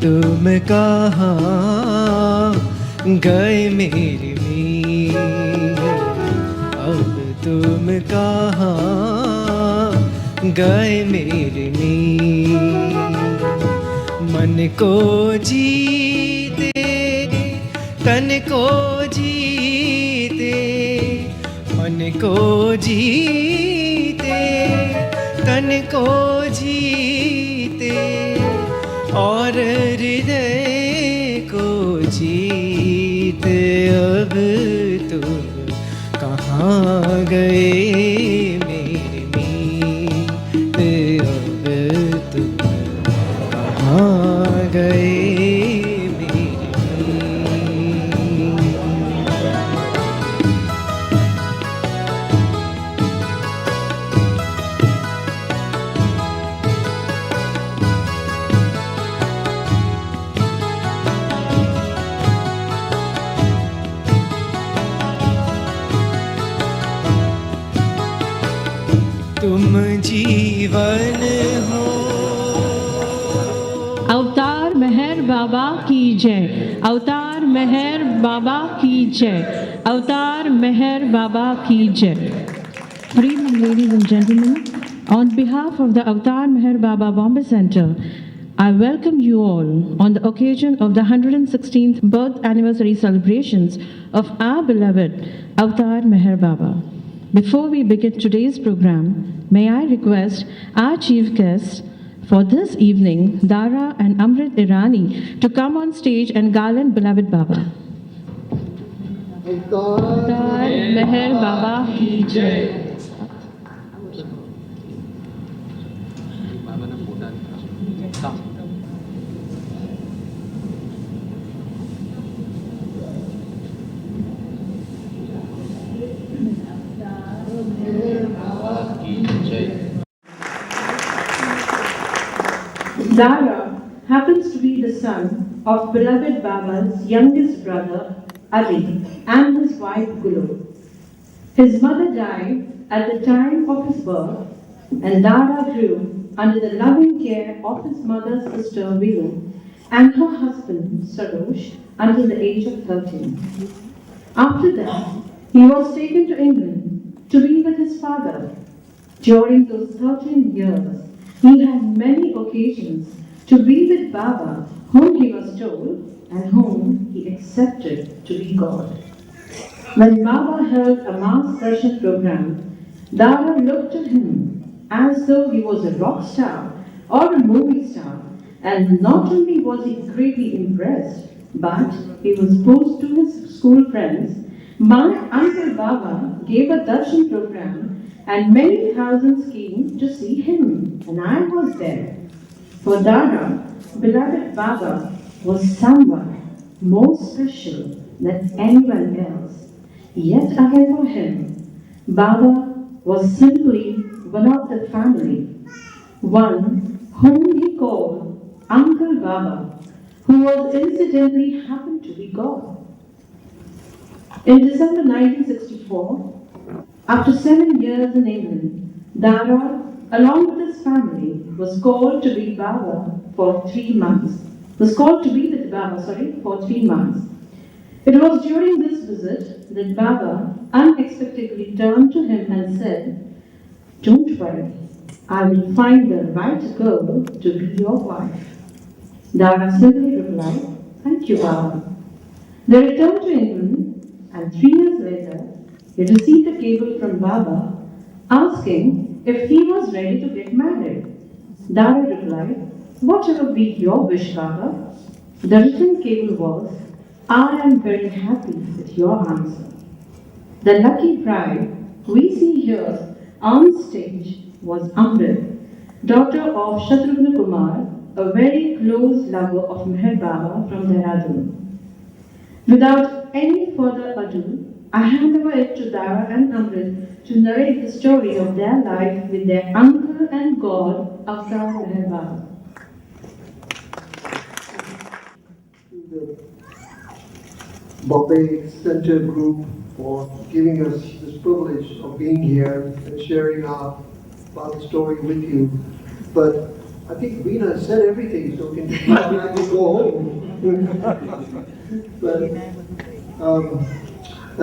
तुम कहाँ गए मेरे मीर, अब तुम कहाँ गए मेरे मीर। मन को जीते तन को जीते, मन को जीते तन को जीते, और हृदय को जीते। अब तुम कहाँ गए मेरे मीत, अब तुम कहाँ गए मेरे मीत। तुम जीवन हो। अवतार मेहर बाबा की जय, अवतार मेहर बाबा की जय, अवतार मेहर बाबा की जय. Good evening, ladies and gentlemen. On behalf of the Avatar Meher Baba Bombay Center, I welcome you all on the occasion of the 116th birth anniversary celebrations of our beloved Avatar Meher Baba. Before we begin today's program, may I request our chief guests for this evening, Dara and Amrit Irani, to come on stage and garland beloved Baba. Avatar Meher Baba ki jai. Dara happens to be the son of beloved Baba's youngest brother, Ali, and his wife, Gulu. His mother died at the time of his birth, and Dara grew under the loving care of his mother's sister, Vidya, and her husband, Sarosh, until the age of 13. After that, he was taken to England to be with his father. During those 13 years, he had many occasions to be with Baba, whom he was told and whom he accepted to be God. When Baba held a mass darshan program, Dara looked at him as though he was a rock star or a movie star, and not only was he greatly impressed, but he was posed to his school friends, "My uncle Baba gave a darshan program and many thousands came to see him, and I was there." For Dara, beloved Baba was someone more special than anyone else. Yet again for him, Baba was simply one of the family, one whom he called Uncle Baba, who was incidentally happened to be God. In December 1964, after 7 years in England, Dara, along with his family, was called to be Baba for 3 months. Was called to be with Baba, for 3 months. It was during this visit that Baba unexpectedly turned to him and said, "Don't worry, I will find the right girl to be your wife." Dara simply replied, "Thank you, Baba." They returned to England, and 3 years later, he received a cable from Baba asking if he was ready to get married. Dara replied, "Whatever be your wish, Baba." The written cable was, "I am very happy with your answer." The lucky bride we see here on stage was Amrit, daughter of Shatrugna Kumar, a very close lover of Meher Baba from Dehradun. Without any further ado, I hand over it to Dara and Amrit to narrate the story of their life with their uncle and God, Avatar Meher Baba. The Bombay Center Group for giving us this privilege of being here and sharing our Father story with you. But I think Veena said everything, so we can go home. But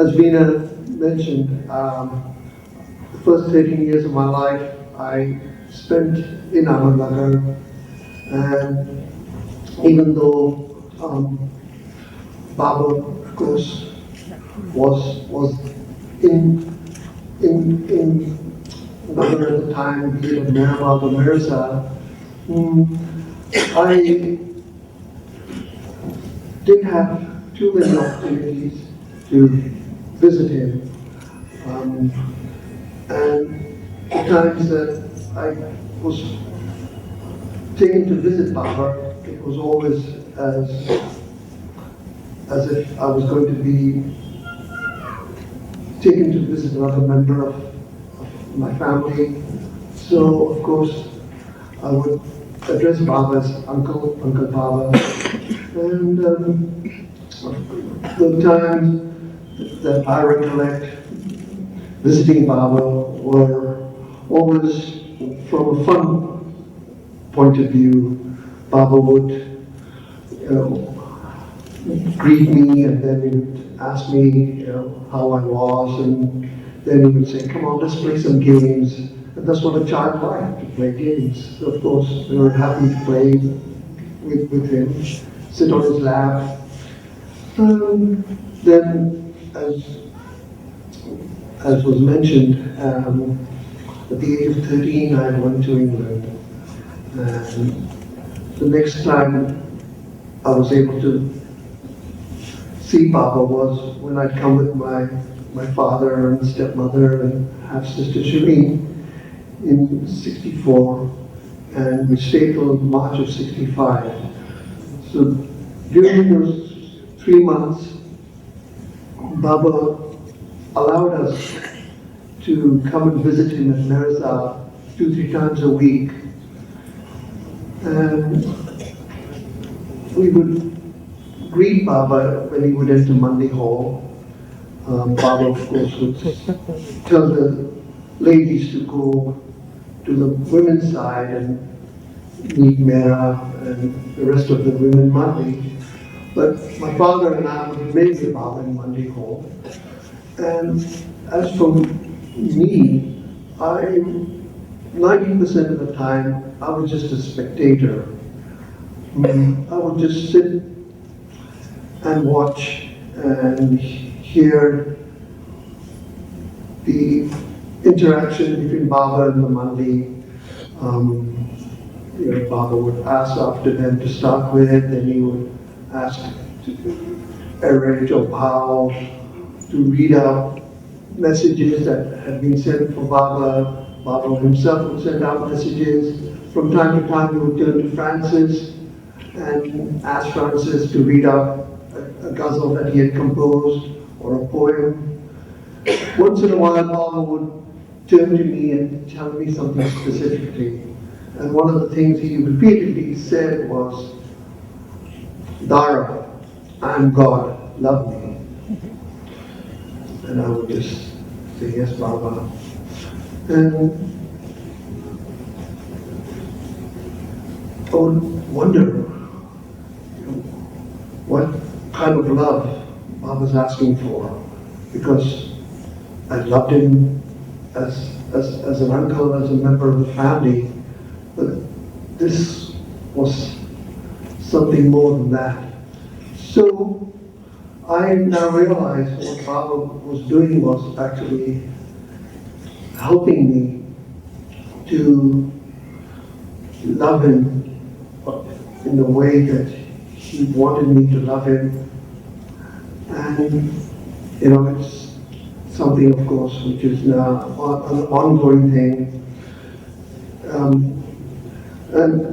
as Veena mentioned, the first 13 years of my life I spent in Ahmednagar, and even though Baba, of course, was in Nagar at the time, be it Mehrabad or Mirza, I didn't have too many opportunities to visit him. And the times that I was taken to visit Baba, it was always as if I was going to be taken to visit another member of my family. So, of course, I would address Baba as Uncle Baba. And the times that I recollect visiting Baba were always from a fun point of view. Baba would, greet me, and then he would ask me, how I was, and then he would say, "Come on, let's play some games." And that's what a child liked, to play games. So of course, we were happy to play with him, sit on his lap. Then, as was mentioned, at the age of 13, I went to England. And the next time I was able to see Baba was when I'd come with my father and stepmother and half-sister Shireen in '64, and we stayed till March of '65. So during those 3 months, Baba allowed us to come and visit him at Mirza 2-3 times a week. And we would greet Baba when he would enter Mandi Hall. Baba, of course, would tell the ladies to go to the women's side and meet Mera and the rest of the women Mandi. But my father and I would remain with Baba in Mandi Hall. And as for me, 90% of the time, I was just a spectator. I would just sit and watch and hear the interaction between Baba and the Mandi. Baba would ask after them to start with, then he would ask Eric or Pao to read out messages that had been sent for Baba. Baba himself would send out messages. From time to time, he would turn to Francis and ask Francis to read out a ghazal that he had composed or a poem. Once in a while, Baba would turn to me and tell me something specifically. And one of the things he repeatedly said was, "Dara, I'm God, love me." And I would just say, "Yes, Baba." And I would wonder, what kind of love Baba's asking for, because I loved him as an uncle, as a member of the family, but this was something more than that. So I now realize what Baba was doing was actually helping me to love him in the way that he wanted me to love him. And, it's something, of course, which is now an ongoing thing. And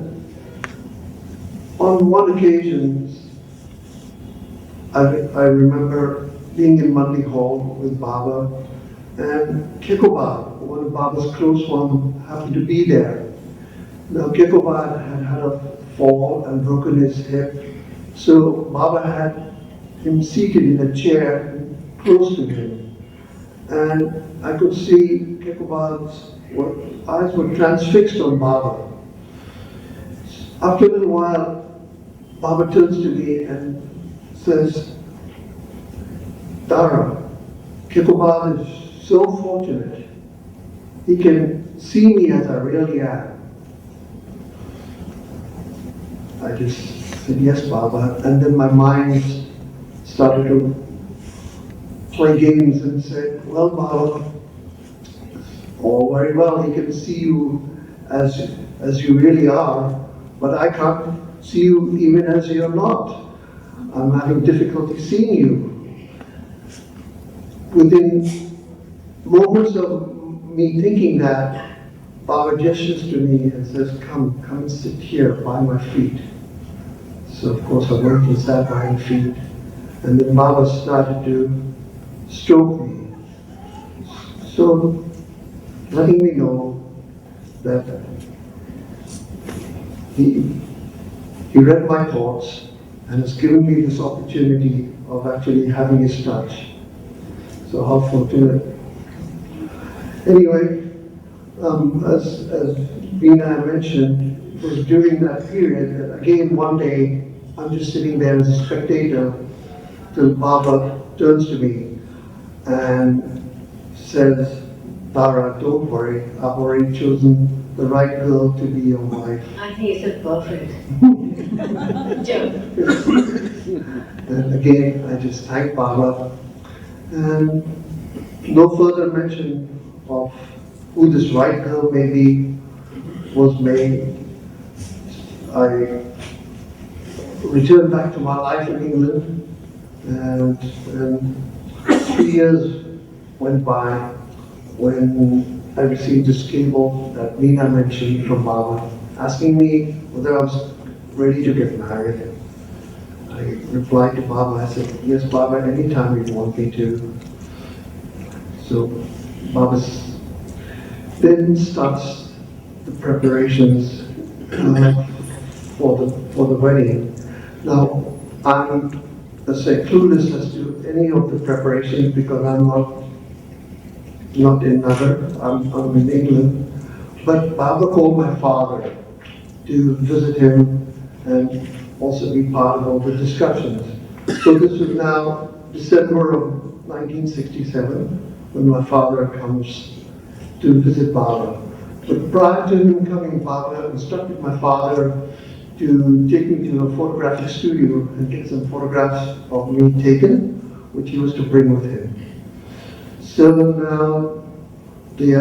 on one occasion, I remember being in Mandi Hall with Baba, and Kekobad, one of Baba's close ones, happened to be there. Now, Kekobad had a fall and broken his hip, so Baba had him seated in a chair close to him. And I could see Kekobad's eyes were transfixed on Baba. After a little while, Baba turns to me and says, Dara, Kipabal is so fortunate. He can see me as I really am. I just said, yes, Baba. And then my mind started to play games and said, well, Baba, all very well, he can see you as you really are, but I can't see you even as you're not. I'm having difficulty seeing you. Within moments of me thinking that, Baba gestures to me and says, come and sit here by my feet. So of course I went and sat by her feet, and then Baba started to stroke me. So letting me know that he read my thoughts and has given me this opportunity of actually having his touch. So how fortunate. Anyway, as Veena mentioned, it was during that period that again one day I'm just sitting there as a spectator till Baba turns to me and says, Dara, don't worry, I've already chosen the right girl to be your wife. I think it's a perfect. And again, I just thank Baba, and no further mention of who this right girl may be was made. I returned back to my life in England, and 3 years went by when I received this cable that Veena mentioned from Baba, asking me whether I was ready to get married. I replied to Baba, I said, yes, Baba, anytime you want me to. So Baba then starts the preparations for the wedding. Now, I'm, let's say, clueless as to any of the preparations because I'm not in Nagar, I'm in England. But Baba called my father to visit him and also be part of all the discussions. So this is now December of 1967 when my father comes to visit Baba. But prior to him coming, Baba instructed my father to take me to a photographic studio and get some photographs of me taken, which he was to bring with him. So now the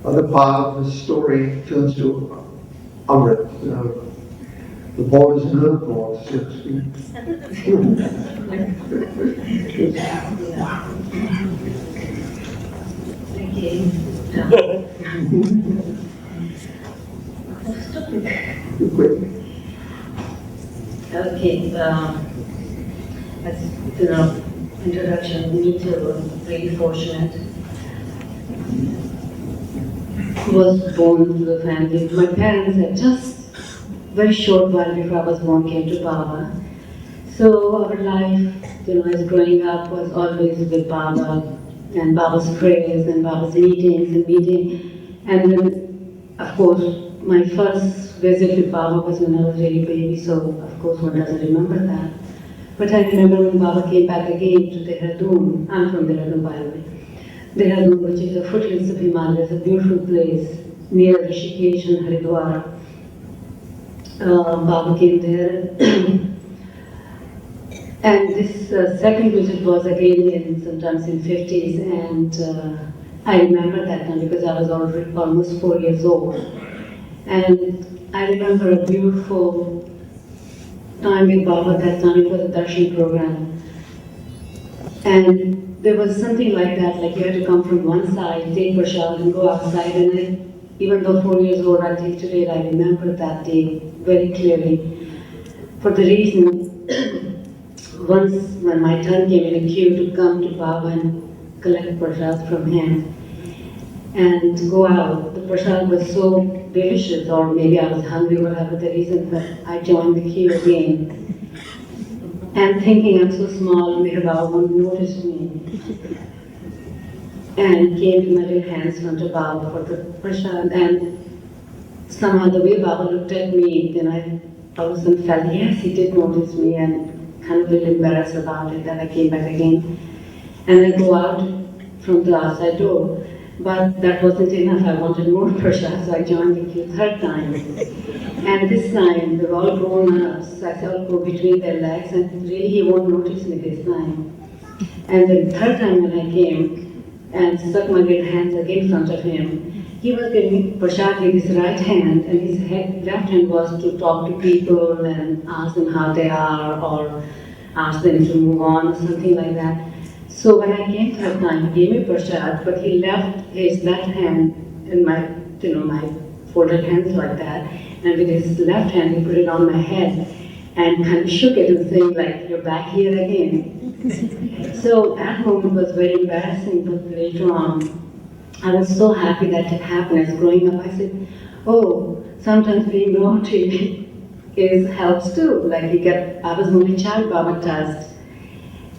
other part of the story turns to Amrit. The ball is in her court, so to speak. Okay, as introduction, me too, really fortunate. Was born to the family. My parents had just very short while before I was born came to Baba. So our life, as growing up was always with Baba and Baba's prayers and Baba's meetings and meeting. And then, of course, my first visit with Baba was when I was very baby, so of course one doesn't remember that. But I remember when Baba came back again to Dehradun. I'm from Dehradun, by the way. Dehradun, which is the foothills of Himalayas, a beautiful place near Rishikesh and Haridwar. Baba came there. And this second visit was again sometimes in 50s, and I remember that time because I was already almost 4 years old. And I remember a beautiful time with Baba. That time it was a darshan program. And there was something like that, like you had to come from one side, take prasad and go outside. And even though 4 years old, I think today I remember that day very clearly. For the reason, once when my turn came in a queue to come to Baba and collect prasad from him and go out, the prasad was so delicious, or maybe I was hungry, whatever the reason, but I joined the queue again. And thinking I'm so small, maybe Baba won't notice me. And came with my little hands from to Baba for the prasad. And somehow the way Baba looked at me, then I all of a sudden felt, yes, he did notice me, and kind of a little embarrassed about it. Then I came back again, and I go out from the outside door. But that wasn't enough. I wanted more prashad, so I joined the queue third time. And this time, they were all grown up, so I said, I'll go between their legs, and really he won't notice me this time. And the third time when I came and stuck my little hands again in front of him, he was giving prashad with his right hand, and his left hand was to talk to people and ask them how they are, or ask them to move on, or something like that. So when I came third time, he gave me prashad, but he left his left hand in my, my folded hands like that, and with his left hand he put it on my head and kind of shook it and saying like, you're back here again. So that moment was very embarrassing, but later on, I was so happy that it happened. As growing up, I said, oh, sometimes being naughty helps too. Like I was only child Baba touched.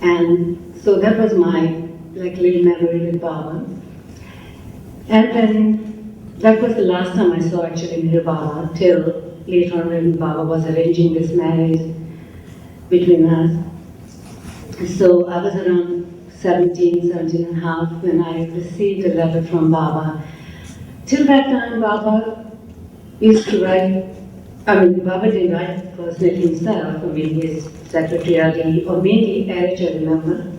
And so that was my little memory with Baba. And then that was the last time I saw actually Meher Baba, till later on when Baba was arranging this marriage between us. So I was around 17 and a half when I received a letter from Baba. Till that time, Baba used to write, Baba didn't write personally himself, his secretary or mainly Eric, I remember.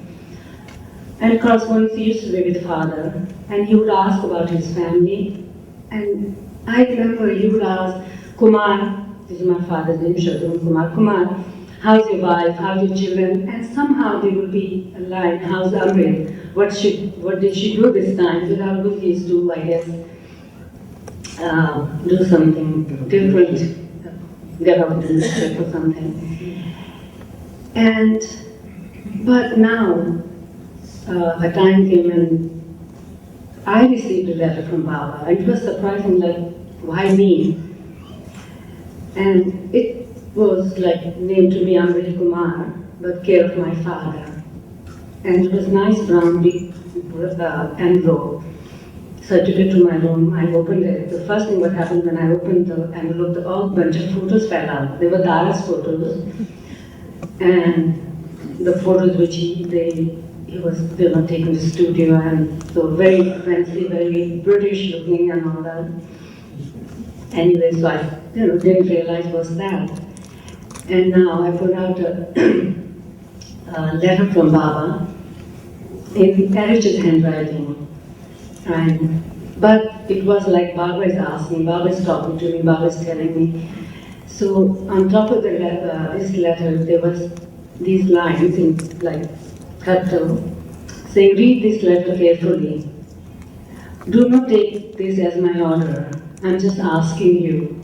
And correspondence he used to be with father, and he would ask about his family. And I remember he would ask, Kumar, this is my father's name, Shadun Kumar, how's your wife, how's your children? And somehow there would be a line, how's Amrit? What did she do this time? So I always used to, I guess, do something different, get out of the trip or something. But now, a time came when I received a letter from Baba. It was surprising, like, why me? And it was named to me Amrit Kumar, but care of my father. And it was nice brown big envelope. So I took it to my room, I opened it. The first thing what happened when I opened the envelope, all bunch of photos fell out. They were Dara's photos. And the photos which he was taken to the studio, and so very fancy, very British looking and all that. Anyway, so I didn't realize was that. And now I put out a letter from Baba in Eric's handwriting. But it was like Baba is asking, Baba is talking to me, Baba is telling me. So on top of this letter, there was these lines in capital saying, read this letter carefully. Do not take this as my order. I'm just asking you.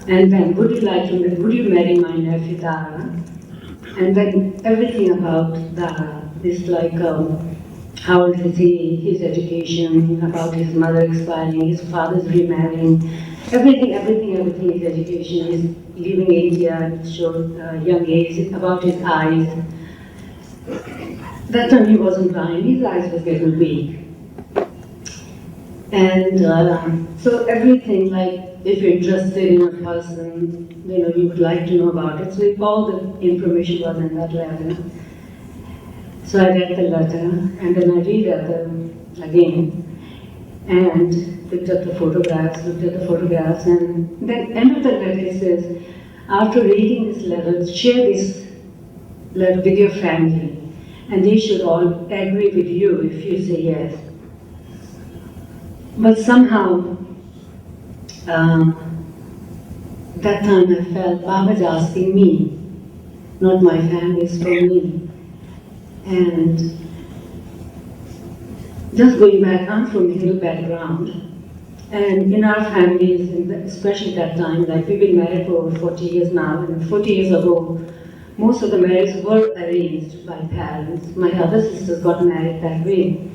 And then, would you marry my nephew Dara? And then everything about Dara is how old is he, his education, about his mother expiring, his father's remarrying, everything, his education, his leaving India at young age, about his eyes. That time he wasn't blind, his eyes was getting weak. And so everything, if you're interested in a person, you would like to know about it. So all the information was in that letter. So I read the letter, and then I reread it again, and looked at the photographs, and then end of the letter it says, after reading this letter, share this letter with your family, and they should all agree with you if you say yes. But somehow, that time I felt Baba's asking me, not my family, it's for me. And just going back, I'm from Hindu background. And in our families, especially that time, we've been married for over 40 years now, and 40 years ago, most of the marriages were arranged by parents. My other sisters got married that way.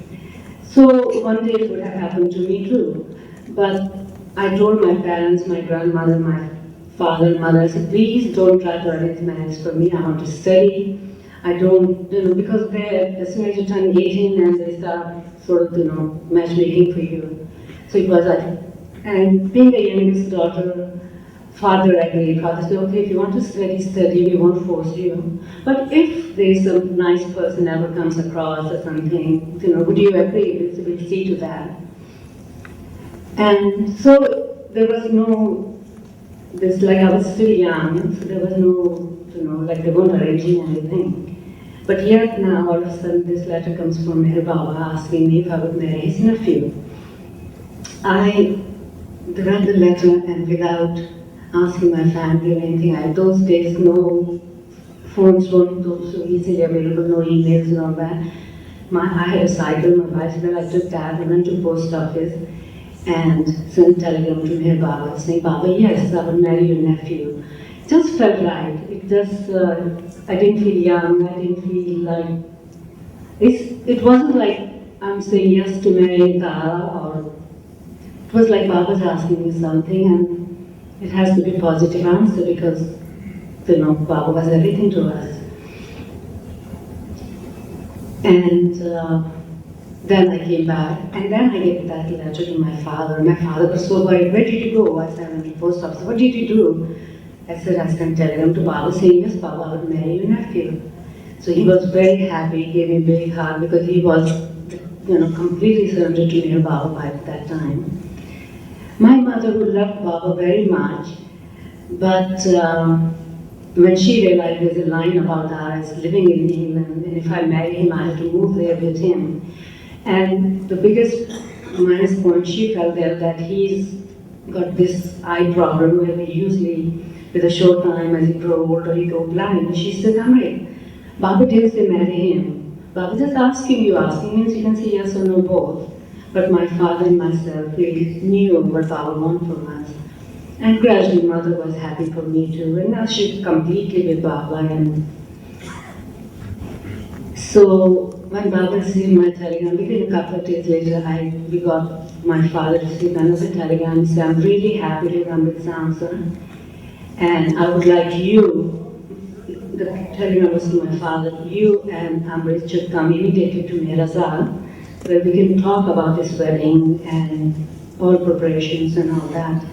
So one day it would have happened to me too. But I told my parents, my grandmother, my father, mother, I said, please don't try to arrange marriage for me. I want to study. I don't, because as soon as you turn 18 and they start matchmaking for you. So it was And being a youngest daughter, father agreed. Father said, okay, if you want to study, study, we won't force you. But if there's a nice person ever comes across or something, would you agree? So we'll see to that. And so there was no, I was still young, so there was no, like they weren't arranging anything. But yet now, all of a sudden, this letter comes from Meher Baba asking me if I would marry his nephew. I read the letter and without asking my family or anything, those days no phones weren't so easily available, no emails and all that. I had a cycle, my bicycle, I took that, I went to post office and sent a telegram to Meher Baba saying, Baba, yes, I would marry your nephew. It just felt right. It just, I didn't feel young, I didn't feel like, it wasn't like I'm saying yes to marry Dara, or it was like Baba's asking me something and it has to be positive answer because, Baba was everything to us. And then I came back, and then I gave that letter to my father. My father was so worried, where did you go? I said, I went to post office. What did you do? I said, I sent a telegram to Baba saying, yes, Baba, I would marry your nephew. So he was very happy, he gave me a big hug because he was, completely surrendered to Meher Baba by that time. My mother, who loved Baba very much, but when she realized there's a line about Dara is living in England, and if I marry him, I have to move there with him. And the biggest minus point she felt there that he's got this eye problem where he usually, with a short time as he grow older, he go blind. She said, Amrit, Baba didn't say marry him. Baba just asking you. Asking means you can say yes or no both. But my father and myself really knew what Baba wanted from us. And gradually mother was happy for me too. And now she's completely with Baba. And so when Baba received my telegram, within a couple of days later, we got my father to receive another telegram and said, I'm really happy to come with answer. And I would like you, the telegram was to my father, you and Amrit should come immediately to Mirazal, where we can talk about this wedding and all preparations and all that.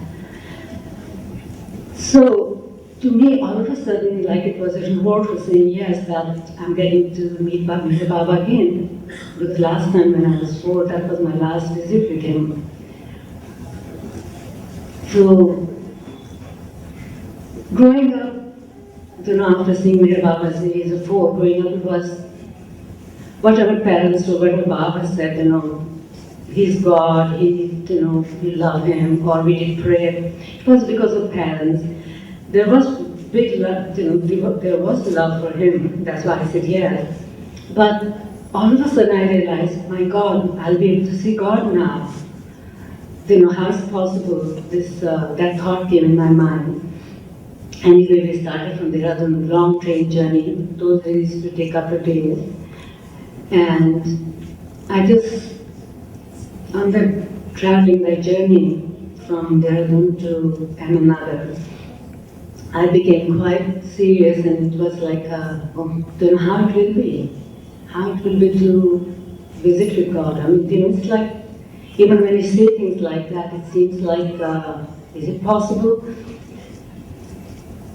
So, to me, all of a sudden, like it was a reward for saying yes, that I'm getting to meet Meher Baba again. Because last time when I was 4, that was my last visit with him. So, growing up, after seeing Meher Baba at the age of 4, growing up, it was whatever parents or whatever Baba said, he's God, we love him, or we did pray. It was because of parents. There was big love, there was love for him. That's why I said yes. But all of a sudden I realized, my God, I'll be able to see God now. How is it possible? That thought came in my mind. Anyway, we started from there on a long train journey. Those days used to take up a day. And I just, on the traveling the journey from Dehradun to Ahmednagar, I became quite serious, and it was like, how it will be. How it will be to visit with God. It's like, even when you say things like that, it seems like, is it possible?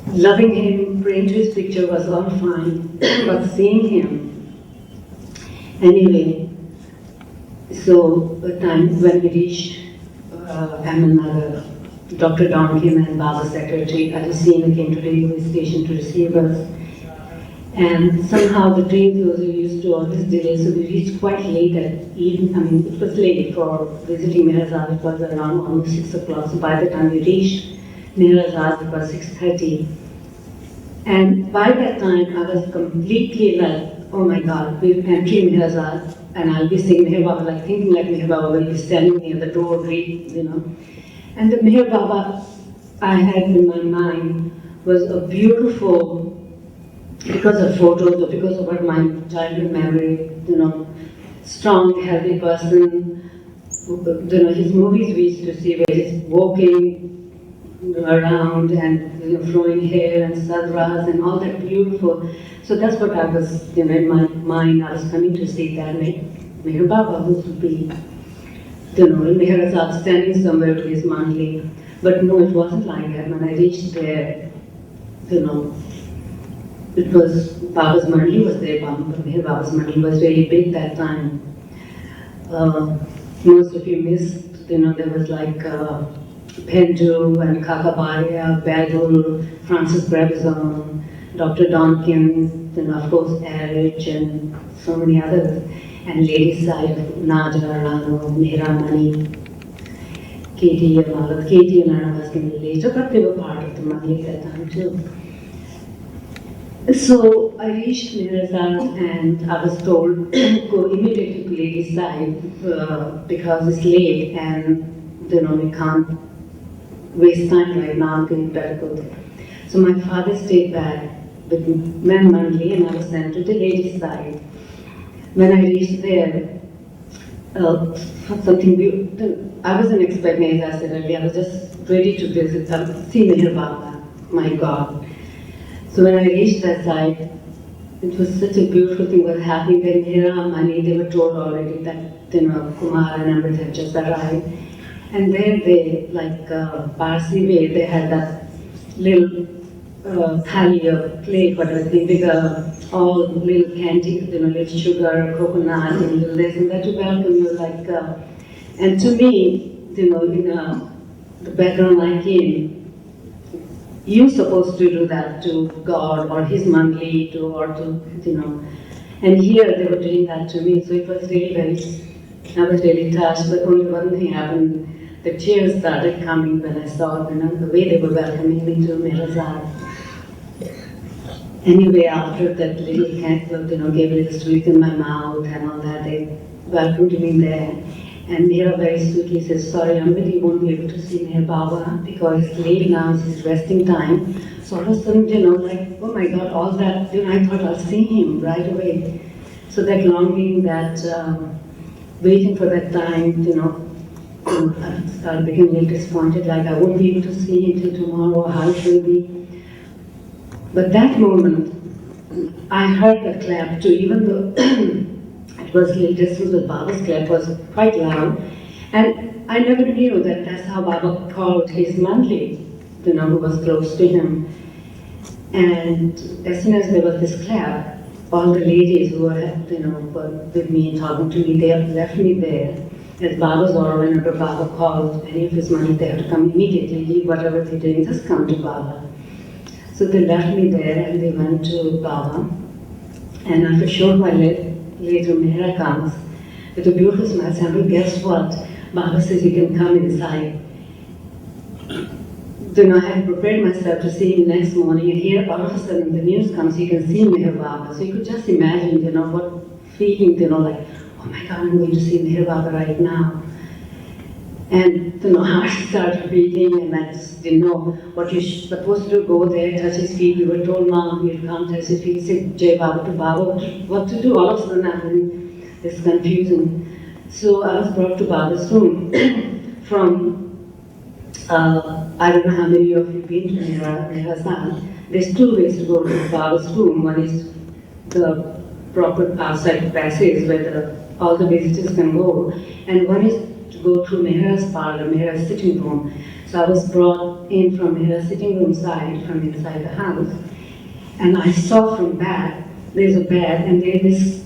Loving him, praying to his picture was all fine, but seeing him, anyway, so the time when we reached Ahmednagar, Dr. Don came and Baba's secretary, Adesina came to the railway station to receive us. And somehow the train was used to always delay, so we reached quite late at evening. It was late for visiting Mirazal. It was around almost 6 o'clock. So by the time we reached Mirazal, it was 6:30. And by that time, I was completely like, oh my God, we're entering Mirazal, and I'll be seeing Meher Baba, like thinking like Meher Baba will be standing near the door, And the Meher Baba I had in my mind was a beautiful, because of photos or because of what my childhood memory, strong, healthy person. His movies we used to see where he's walking around and flowing hair and sadras and all that beautiful. So that's what I was, in my mind, I was coming to see that Meher Baba would be. Meher's standing somewhere to his monthly. But no, it wasn't like that. When I reached there, you know, it was Baba's Mandi was there, Baba's Mandi was really big that time. Most of you missed, there was like Pendu and Kakabaria, Badul, Francis Brabazon, Dr. Donkin, of course Erich and so many others. And ladies' side, Naja, Rano, Mehra Mani, Katie and all of Katie and Anna was in later, but they were part of the Mani at that time too. So I reached Mirazan and I was told go immediately to ladies' side because it's late and we can't waste time right now, we better go there. So my father stayed back with men monthly and I was sent to the ladies' side. When I reached there, something beautiful, I wasn't expecting, as I said earlier, I was just ready to visit, see Meher Baba, my God. So when I reached that site, it was such a beautiful thing was happening there. Mehra Mani, they were told already that Kumar and Amrit had just arrived. And there they, like Parsi way, they had that little thali or plate, whatever thing, bigger, all little candy, little sugar, coconut, and little this and that to welcome you. Like, and to me, in the background I came, you're supposed to do that to God or His Mangli and here they were doing that to me. So it was really I was really touched, but only one thing happened. The tears started coming when I saw, the way they were welcoming me to Mirazar. Anyway, after that little candle, gave a little sweet in my mouth and all that, they welcomed me there. And Mehra very sweetly says, sorry, Amrit, you won't be able to see Meher Baba because it's late now, it's his resting time. So all of a sudden, like, oh my God, all that, I thought I'll see him right away. So that longing, that waiting for that time, I started becoming a little disappointed, like I won't be able to see him till tomorrow, how it will be. But that moment, I heard the clap too, even though it was a little distance, but Baba's clap was quite loud. And I never knew that that's how Baba called his monthly, who was close to him. And as soon as there was this clap, all the ladies who were, were with me and talking to me, they left me there. As Baba's order, whenever Baba called any of his money, they had to come immediately, leave whatever they're doing, just come to Baba. So they left me there and they went to Baba. And after a short while later, Mehra comes with a beautiful smile, saying, guess what? Baba says you can come inside. I had prepared myself to see him next morning, and here all of a sudden the news comes, you can see Meher Baba. So you could just imagine, what feeling, like, oh my God, I'm going to see Meher Baba right now. And heart started beating, and I just didn't know what you're supposed to do. Go there, touch his feet. We were told, Mom, you can't touch his feet. Say Jai Baba to Baba. What to do? All of a sudden, it's confusing. So I was brought to Baba's room from. I don't know how many of you have been to Mehra's. There's two ways to go to Baba's room. One is the proper outside passage where all the visitors can go, and one is to go through Mehra's parlor, Mehra's sitting room. So I was brought in from Mehra's sitting room side, from inside the house, and I saw from back, there's a bed, and there's this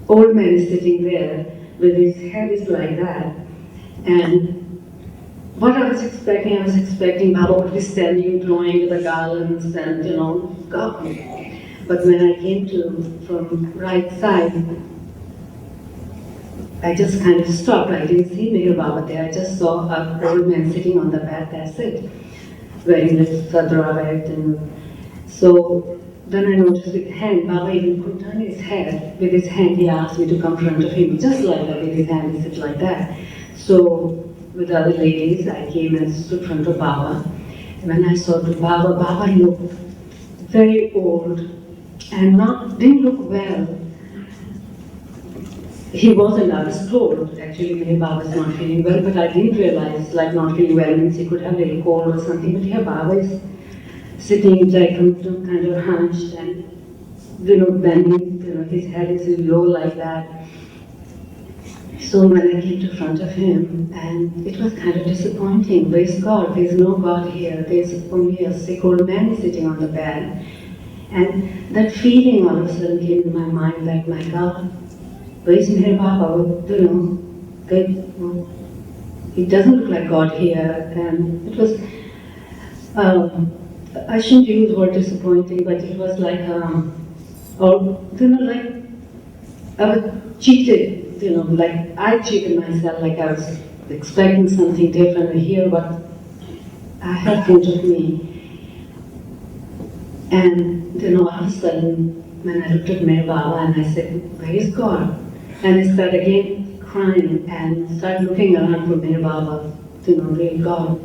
old man is sitting there with his head is like that, and what I was expecting Baba would be standing, blowing with the garlands and, God. But when I came from right side, I just kind of stopped. I didn't see Meher Baba there. I just saw an old man sitting on the bed, that's it, wearing this sadra, and so then I noticed with his hand, Baba even could turn his head. With his hand, he asked me to come in front of him, just like that, with his hand, he sit like that. So, with other ladies, I came and stood in front of Baba. And when I saw the Baba looked very old and didn't look well. He wasn't, I was told, actually, maybe Baba's not feeling well, but I didn't realize, like, not feeling well means he could have a little cold or something. But here Baba is sitting, like, kind of hunched and, bending, his head is low like that. So when I came to front of him, and it was kind of disappointing. Where's God? There's no God here. There's only a sick old man sitting on the bed. And that feeling all of a sudden came to my mind, like, my God, where's Mere Baba? You know, it doesn't look like God here. And it was, I shouldn't use the word disappointing, but it was like, or, you know, like, I was cheated, you know, like I cheated myself, like I was expecting something different to hear what I had in front of me. And then all of a sudden, when I looked at Mere Baba and I said, where is God? And I started again crying and started looking around for Mere Baba, you know, real God.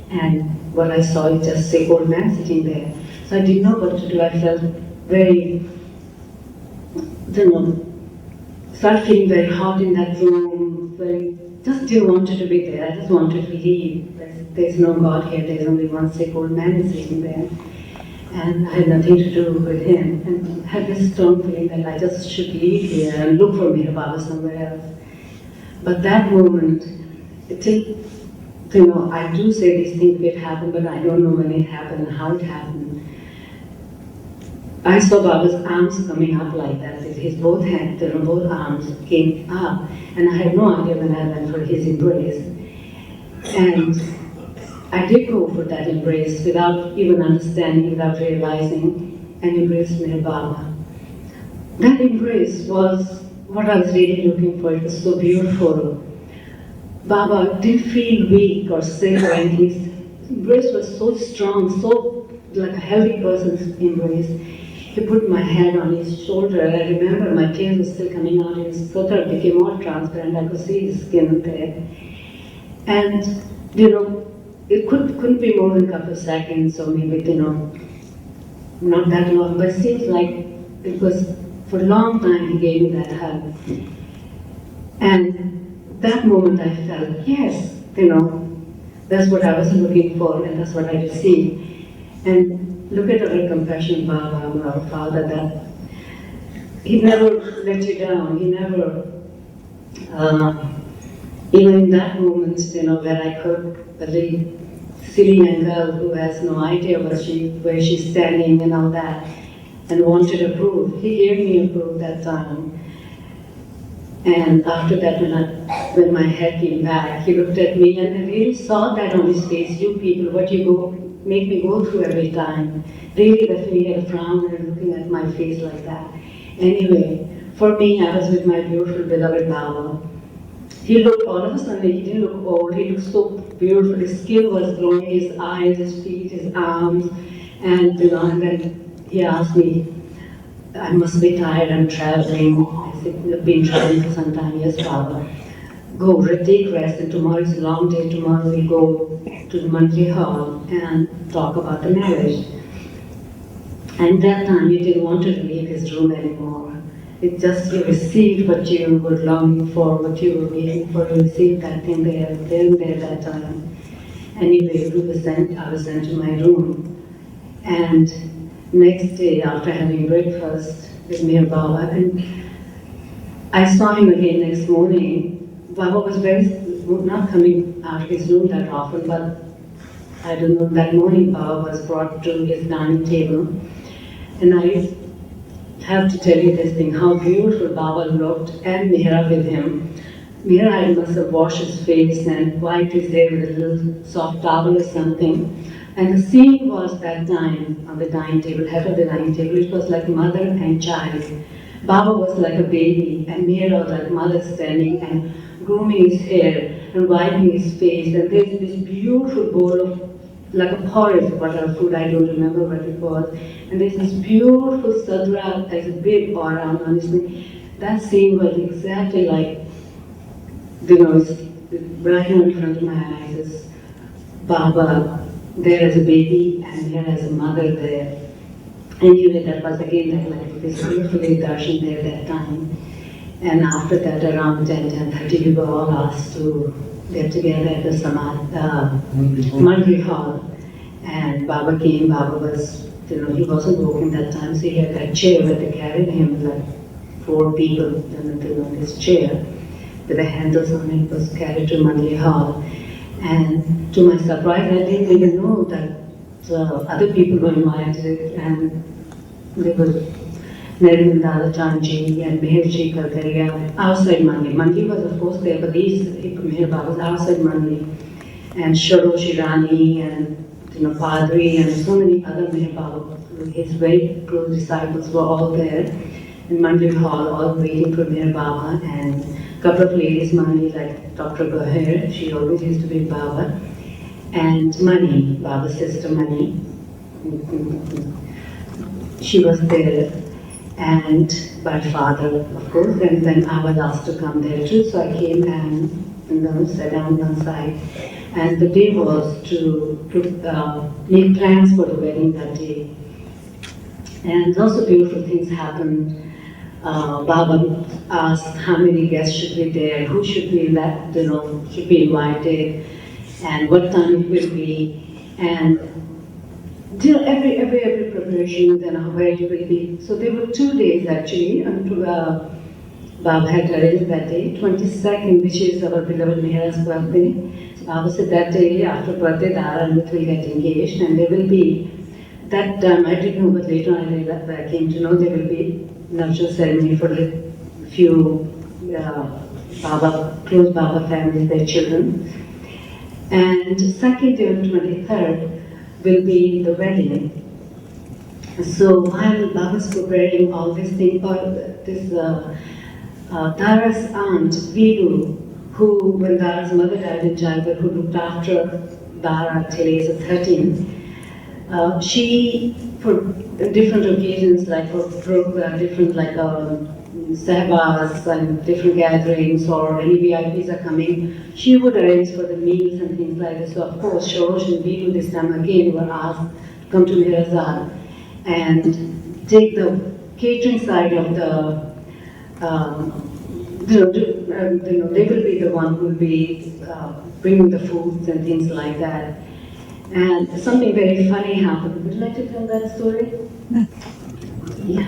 And what I saw is just a sick old man sitting there. So I didn't know what to do. I felt very, you know, started feeling very hot in that room, just didn't want to be there. I just wanted to leave. There's no God here, there's only one sick old man sitting there. And I had nothing to do with him. And I had this strong feeling that I just should leave here and look for Mere Baba somewhere else. But that moment, you know, I do say these things did happen, but I don't know when it happened and how it happened. I saw Baba's arms coming up like that, with his both hands, you know, both arms came up, and I had no idea when I went for his embrace. And I did go for that embrace without even understanding, without realizing, and embraced Mere Baba. That embrace was what I was really looking for. It was so beautiful. Baba didn't feel weak or sick or anything. His embrace was so strong, so like a healthy person's embrace. He put my head on his shoulder. I remember my tears were still coming out. His sweater became more transparent. I could see his skin there. And, you know, it couldn't be more than a couple of seconds or maybe, you know, not that long. But it seems like it was for a long time he gave me that hug. And that moment I felt, yes, you know, that's what I was looking for and that's what I received. And look at our compassion, Baba, our Father, that He never let you down. He never, even in that moment, you know, where I could, the silly young girl who has no idea where she's standing and all that, and wanted to prove. He gave me a proof that time. And after that, when my head came back, he looked at me and I really saw that on his face. You people, what you make me go through every time. Really, that he had a frown and looking at my face like that. Anyway, for me, I was with my beautiful beloved Baba. He looked, all of a sudden, he didn't look old. He looked so beautiful. His skin was glowing, his eyes, his feet, his arms, and you know, and then he asked me, I must be tired, I'm traveling. I said, I've been traveling for some time. Yes, Baba. Go, take rest, and tomorrow is a long day. Tomorrow we go to the monthly hall and talk about the marriage. And that time he didn't want to leave his room anymore. It just, you received what you were longing for, what you were waiting for. You received that thing there that time. Anyway, I was sent to my room. And next day, after having breakfast with Mere Baba, and I saw him again next morning. Baba was not coming out of his room that often, but I don't know, that morning Baba was brought to his dining table. And I have to tell you this thing, how beautiful Baba looked, and Mihra with him. Mihra must have washed his face and wiped his hair with a little soft towel or something. And the scene was that time on the dining table, head of the dining table, it was like mother and child. Baba was like a baby, and Mihra was like mother standing and grooming his hair and wiping his face. And there's this beautiful bowl of, like a porridge, whatever food, I don't remember what it was. And there's this beautiful sadra, there's a big aura on his thing. That scene was exactly like, you know, it's right in front of my eyes. It's Baba there as a baby and here as a mother there. Anyway, that was again like this beautiful darshan there that time. And after that, around 10:30, we were all asked to get together at the Multi Hall. And Baba came. Baba was, you know, he wasn't walking that time, so he had that chair where they carried him, like 4 people, in this chair. with a handle on it, was carried to Mandalay Hall. And to my surprise, I didn't even know that other people were invited, and there was Narimanda's Janji and Meherji Kalkaria outside Mandalay. Mandalay was of course there, but these Meher Baba was outside Mandalay. And Amrit Irani and Padri and so many other Meher Baba, his very close disciples were all there in Mandalay Hall, all waiting for Meher Baba, and a couple of ladies, Mani, like Dr. Goher, she always used to be Baba, and Mani, Baba's sister Mani, she was there, and my father, of course, and then I was asked to come there too, so I came and sat down outside. And the day was to make plans for the wedding that day. And lots of beautiful things happened. Baba asked how many guests should be there, who should be should be invited, and what time it will be, and every preparation, then where it will be. So there were 2 days actually, and Baba had arranged that day, 22nd, which is our beloved Mehra's birthday. So Baba said that day after birthday, Dara and Amrit will get engaged, and there will be, that time I didn't know, but later I came to know there will be nuptial ceremony for the few close Baba families, their children. And second day on 23rd will be the wedding. So while Baba's preparing all these things, Dara's aunt, Vidu, who, when Dara's mother died in childbirth, who looked after Dara till age of 13, she, for different occasions, like for different sehbas and different gatherings, or any VIPs are coming, she would arrange for the meals and things like this. So of course, Shorosh and Vidu this time again were asked to come to Mirazar and take the catering side of the they will be the one who will be bringing the foods and things like that. And something very funny happened. Would you like to tell that story? Yeah.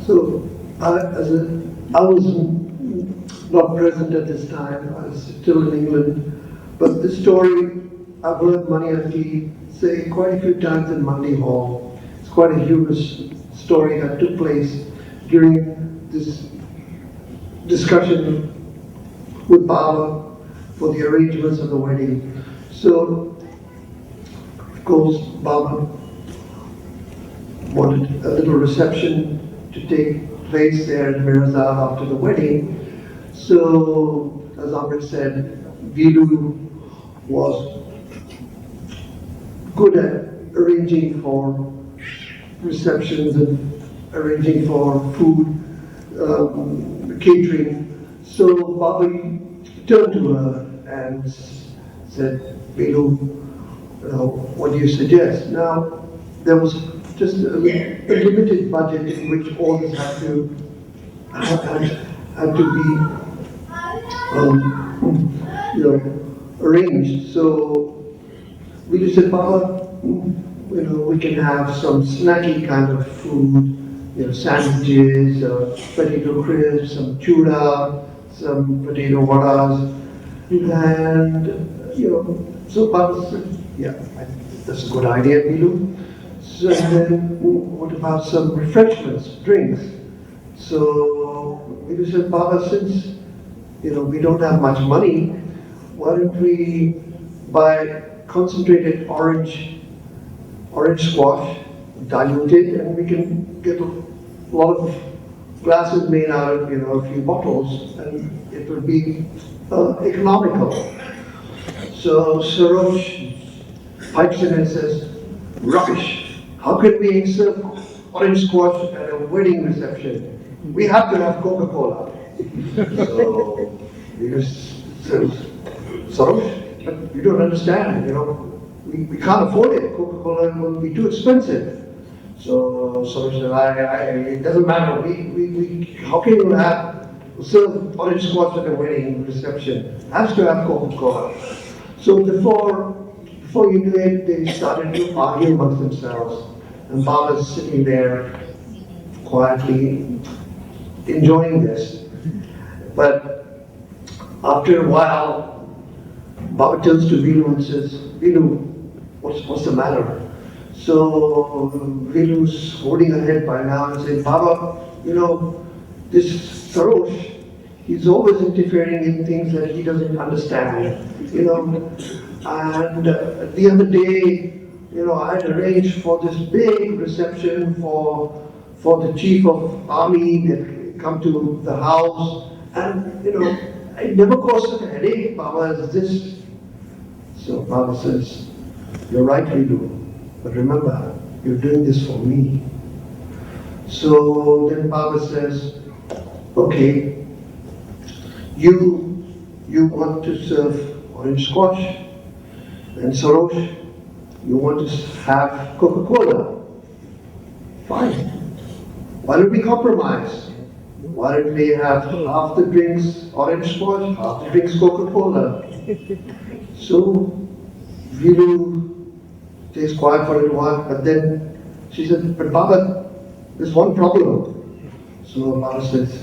So, I was not present at this time. I was still in England. But this story, I've heard Mani Auntie say quite a few times in Mandalay Hall. It's quite a humorous story that took place during this discussion with Baba for the arrangements of the wedding. So, of course, Baba wanted a little reception to take place there in Mirazar after the wedding. So, as Amrit said, Vidu was good at arranging for receptions and arranging for food, catering. So Baba turned to her and said, Vidu, what do you suggest? Now, there was just a limited budget in which all this had to be arranged. So we just said, Baba, we can have some snacky kind of food, sandwiches, potato crisps, some chura, some potato vadas, and so Baba said, yeah, that's a good idea, Vidu. So then, what about some refreshments, drinks? So we said, Baba, since we don't have much money, why don't we buy concentrated orange squash, diluted, and we can get a lot of glasses made out of a few bottles, and it would be economical. So Sarosh pipes in and says, rubbish. How can we serve orange squash at a wedding reception? We have to have Coca-Cola. So he just says, Sarosh, but you don't understand, we can't afford it. Coca-Cola will be too expensive. So Sarosh said, it doesn't matter. How can you serve orange squash at a wedding reception? Has to have Coca-Cola. So before you knew it, they started to argue amongst themselves. And Baba's sitting there quietly enjoying this. But After a while, Baba turns to Vinu and says, Vinu, what's the matter? So Vinu's holding her head by now and saying, Baba, this Sarosh, he's always interfering in things that he doesn't understand, And the other day, I had arranged for this big reception for the chief of army that come to the house, and it never caused a headache, Baba, is this. So Baba says, you're right, Vidu, but remember, you're doing this for me. So then Baba says, okay, you want to serve orange squash, and Sarosh, you want to have Coca-Cola. Fine. Why don't we compromise? Why don't we have half the drinks orange squash, half the drinks Coca-Cola? So Vidu stays quiet for a little while, but then she said, but Baba, there's one problem. So Baba says,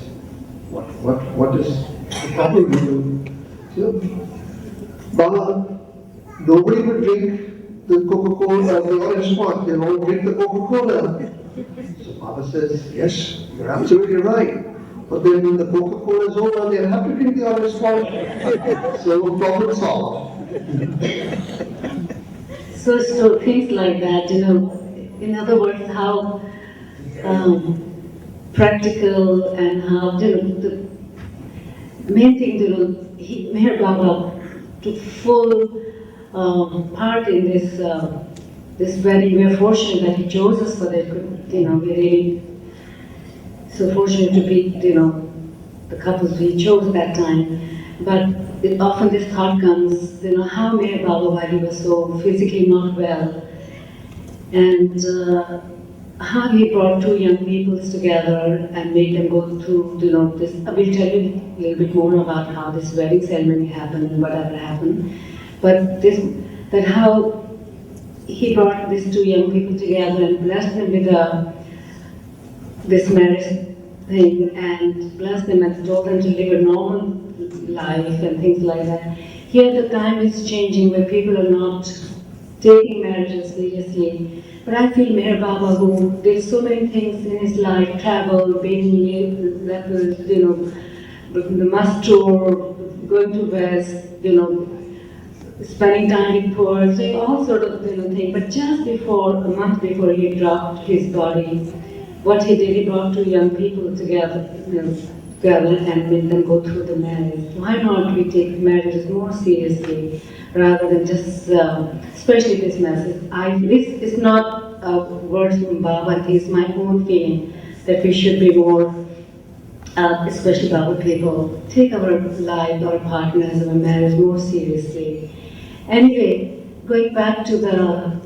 what is the problem, Vidu? So, Baba, nobody will drink the Coca-Cola, the orange squash, they'll all drink the Coca-Cola. So Baba says, yes, you're absolutely right. But then when the Coca-Cola is over, they'll have to drink the orange squash. So problem solved. So things like that, in other words, how practical and how, the main thing, Meher Baba took full part in this wedding. We are fortunate that he chose us for that. We're really so fortunate to be, the couples we chose that time. But often this thought comes, how Meher Baba, while he was so physically not well, and how he brought two young peoples together and made them go through, this. We'll tell you a little bit more about how this wedding ceremony happened and whatever happened. But that how he brought these two young people together and blessed them with this marriage thing, and blessed them and told them to live a normal life and things like that. Here the time is changing where people are not taking marriages seriously. But I feel Meher Baba, who did so many things in his life, travel, being lepers, the must tour, going to West, spending time with poor, doing all sort of things. But just a month before he dropped his body, what he did, he brought two young people together, and made them go through the marriage. Why not we take marriages more seriously rather than just, especially this message. This is not words from Baba, it is my own feeling that we should be more, especially Baba people, take our life, our partners, our marriage more seriously. Anyway, going back to the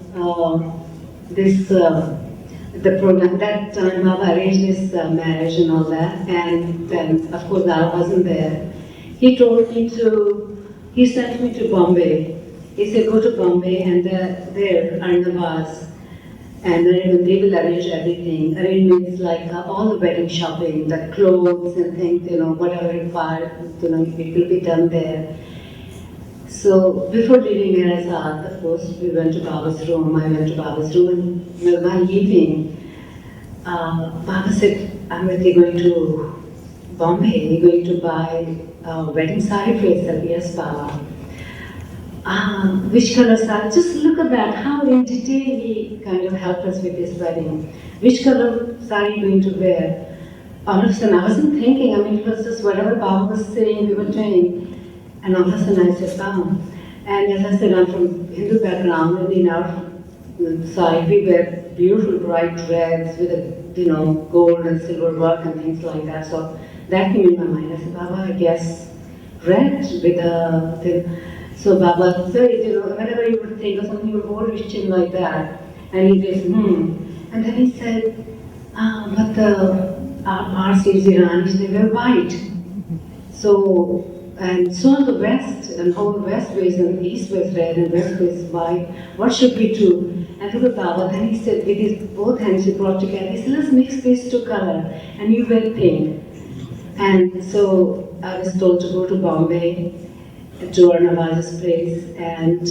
program, that time Baba arranged this marriage and all that, and then of course Dara wasn't there. He sent me to Bombay. He said, go to Bombay and there are Nawaz, and they will arrange everything. Arrangements like all the wedding shopping, the clothes and things, whatever required, it will be done there. So before leaving Mirasad, of course, we went to Baba's room. I went to Baba's room, and while leaving, Baba said, Amrit, you're going to Bombay, you're going to buy a wedding sari for yourself. Yes, Baba. Which color sari? Just look at that, how in detail he kind of helped us with this wedding. Which color sari are you going to wear? All of a sudden, I wasn't thinking, it was just whatever Baba was saying, we were doing. And all of a sudden I said, Baba. And as I said, I'm from Hindu background, and in our side we wear beautiful bright reds with gold and silver work and things like that. So that came in my mind. I said, Baba, I guess red with a so Baba said, whenever you would think of something, you would hold his chin like that. And he said, And then he said, but the Amrit Irani, they were white. So, and so on the west, and whole west was and east was red and west was white. What should we do? And look at Baba, then he said, with his both hands he brought together, he said, let's mix these two colors, and you wear pink. And so I was told to go to Bombay to Arnavaz's place, and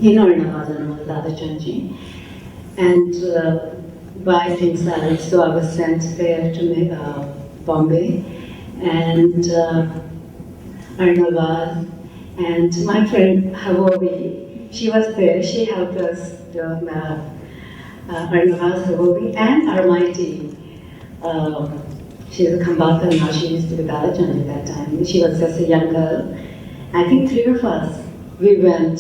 Arnavaz, Dada Chanji, and buy things out. So I was sent there to Bombay, and Arnavaz, and my friend Havobi, she was there. She helped us. Arnavaz Havobi and Armaiti. She's a Kambata now. She used to be Dara at that time. She was just a young girl. I think 3 of us. We went.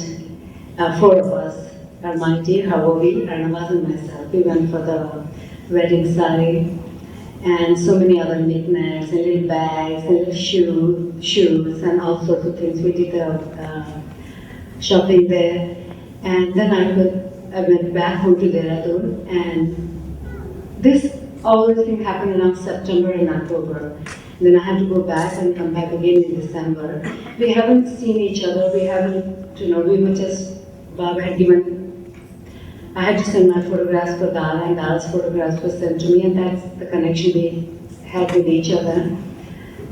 4 of us. Armaiti, Havobi, Arnavaz, and myself. We went for the wedding sari and so many other knickknacks and little bags and little shoes and all sorts of things. We did the shopping there, and then I went back home to Dehradun, and all this thing happened around September and October. Then I had to go back and come back again in December. We haven't seen each other. We haven't, we were just, Baba had given, I had to send my photographs for Dara, and Dara's photographs were sent to me, and that's the connection we had with each other.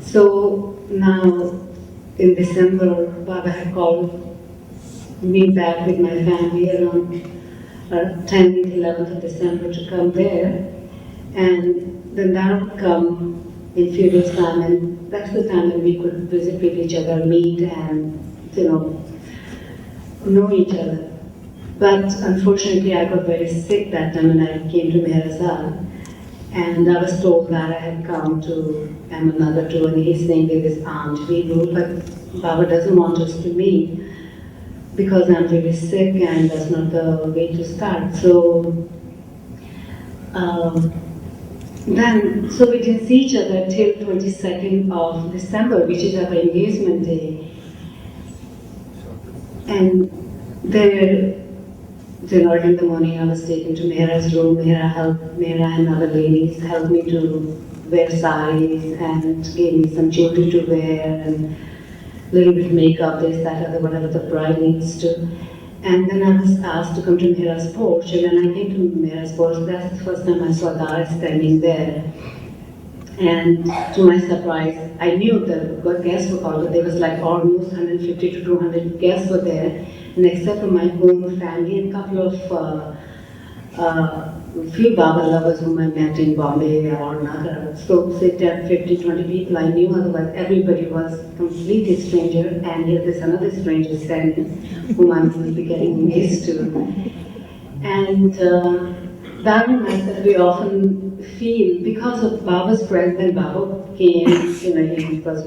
So now, in December, Baba had called me back with my family around 10th, 11th of December to come there, and then Dara would come in few days' time, and that's the time when we could visit with each other, meet, and know each other. But unfortunately, I got very sick that time when I came to Meherazad, and I was told that I had come to Ahmednagar too, and he's staying with his aunt Vidya, but Baba doesn't want us to meet because I'm really sick, and that's not the way to start. So so we didn't see each other till 22nd of December, which is our engagement day. And there, early in the morning, I was taken to Mehra's room. Mehra and other ladies helped me to wear saris and gave me some jewelry to wear and a little bit makeup, this, that, other, whatever the bride needs to. And then I was asked to come to Mehra's porch, and when I came to Mehra's porch, that's the first time I saw Dara standing there. And to my surprise, I knew the guests were called, but there was like almost 150 to 200 guests were there, and except for my own family and a couple of few Baba lovers whom I met in Bombay or another. So say 10, 50, 20 people I knew, otherwise everybody was completely stranger, and here there's another stranger standing whom I'm going to be getting used to. And Dara and myself, we often feel, because of Baba's presence, when Baba came, he was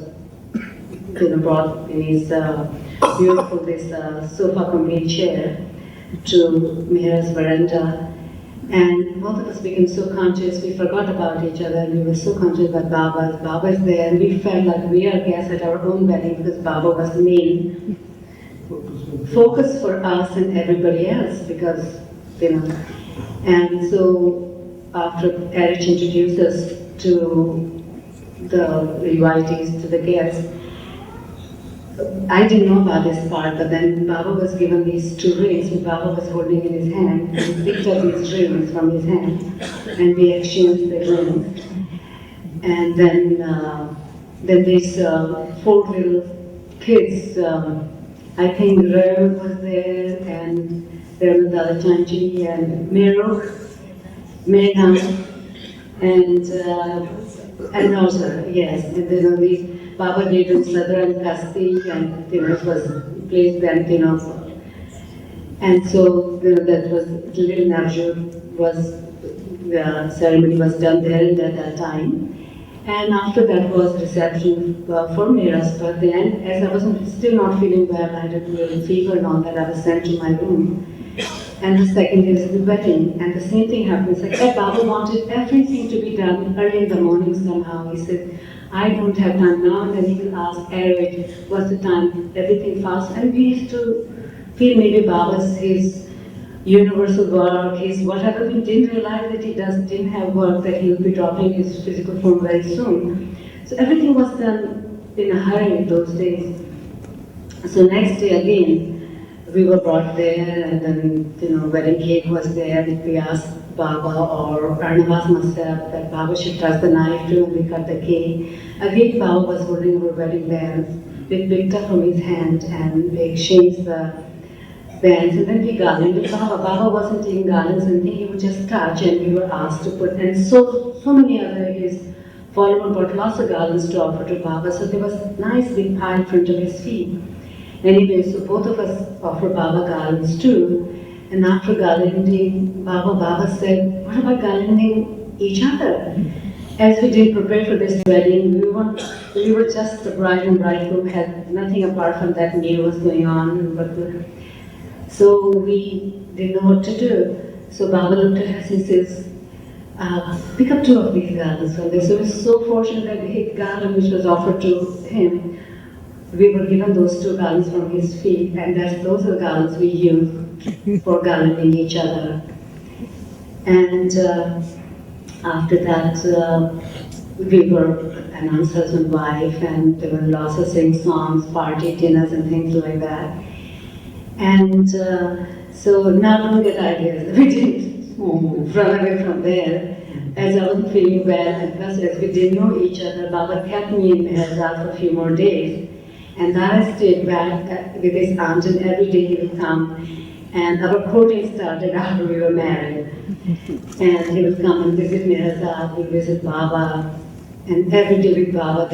brought in his beautiful sofa complete chair to Mehra's veranda. And both of us became so conscious, we forgot about each other, and we were so conscious about Baba. Baba is there, and we felt like we are guests at our own wedding because Baba was the main focus for us and everybody else, because, And so, after Erich introduced us to the invitees, to the guests, I didn't know about this part, but then Baba was given these 2 rings, which Baba was holding in his hand, and he picked up these rings from his hand, and we exchanged the rings. And then these 4 little kids, I think Rev was there, and there was Dada Chanchi, and Mehna, and also, yes, and there were these Baba did in Sadra and Kasti, and it was placed then, and so that was little Narjur was the ceremony was done there at that time, and after that was reception for Mehra's birthday. And as I was still not feeling well, I had a little fever and all that, I was sent to my room. And the second day is the wedding, and the same thing happens. Like Baba wanted everything to be done early in the morning somehow. He said, I don't have time now, and then he will ask Eric, what's the time, everything fast. And we used to feel maybe Baba's his universal work, his whatever. We didn't realize that he didn't have work, that he would be dropping his physical form very soon. So everything was done in a hurry those days. So next day again, we were brought there, and then wedding cake was there. And we asked Baba or Arnavas must have that Baba should touch the knife too and we cut the cake. Again, Baba was holding our wedding bands. We picked up from his hand and we exchanged the bands and then we garlanded Baba. Baba wasn't taking garlands and anything, he would just touch and we were asked to put, and so many other his followers brought lots of garlands to offer to Baba. So there was a nice big pile in front of his feet. Anyway, so both of us offered Baba garlands too. And after garlanding Baba said, what about garlanding each other? As we didn't prepare for this wedding, we were just the bride and bridegroom, had nothing apart from that meal was going on. So we didn't know what to do. So Baba looked at us and says, pick up 2 of these garlands from this. So we were so fortunate that the garland which was offered to him, we were given those 2 garlands from his feet, and those are the garlands we use for garlanding each other. And after that, we were announced husband and wife, and there were lots of sing songs, party dinners, and things like that. And so now don't get ideas. We didn't run away from there. As I wasn't feeling well, and plus as we didn't know each other, Baba kept me in Meherzad for a few more days. And Dara stayed back with his aunt, and every day he would come. And our courting started after we were married. And he would come and visit Meherzad, we'd visit Baba. And every day with Baba,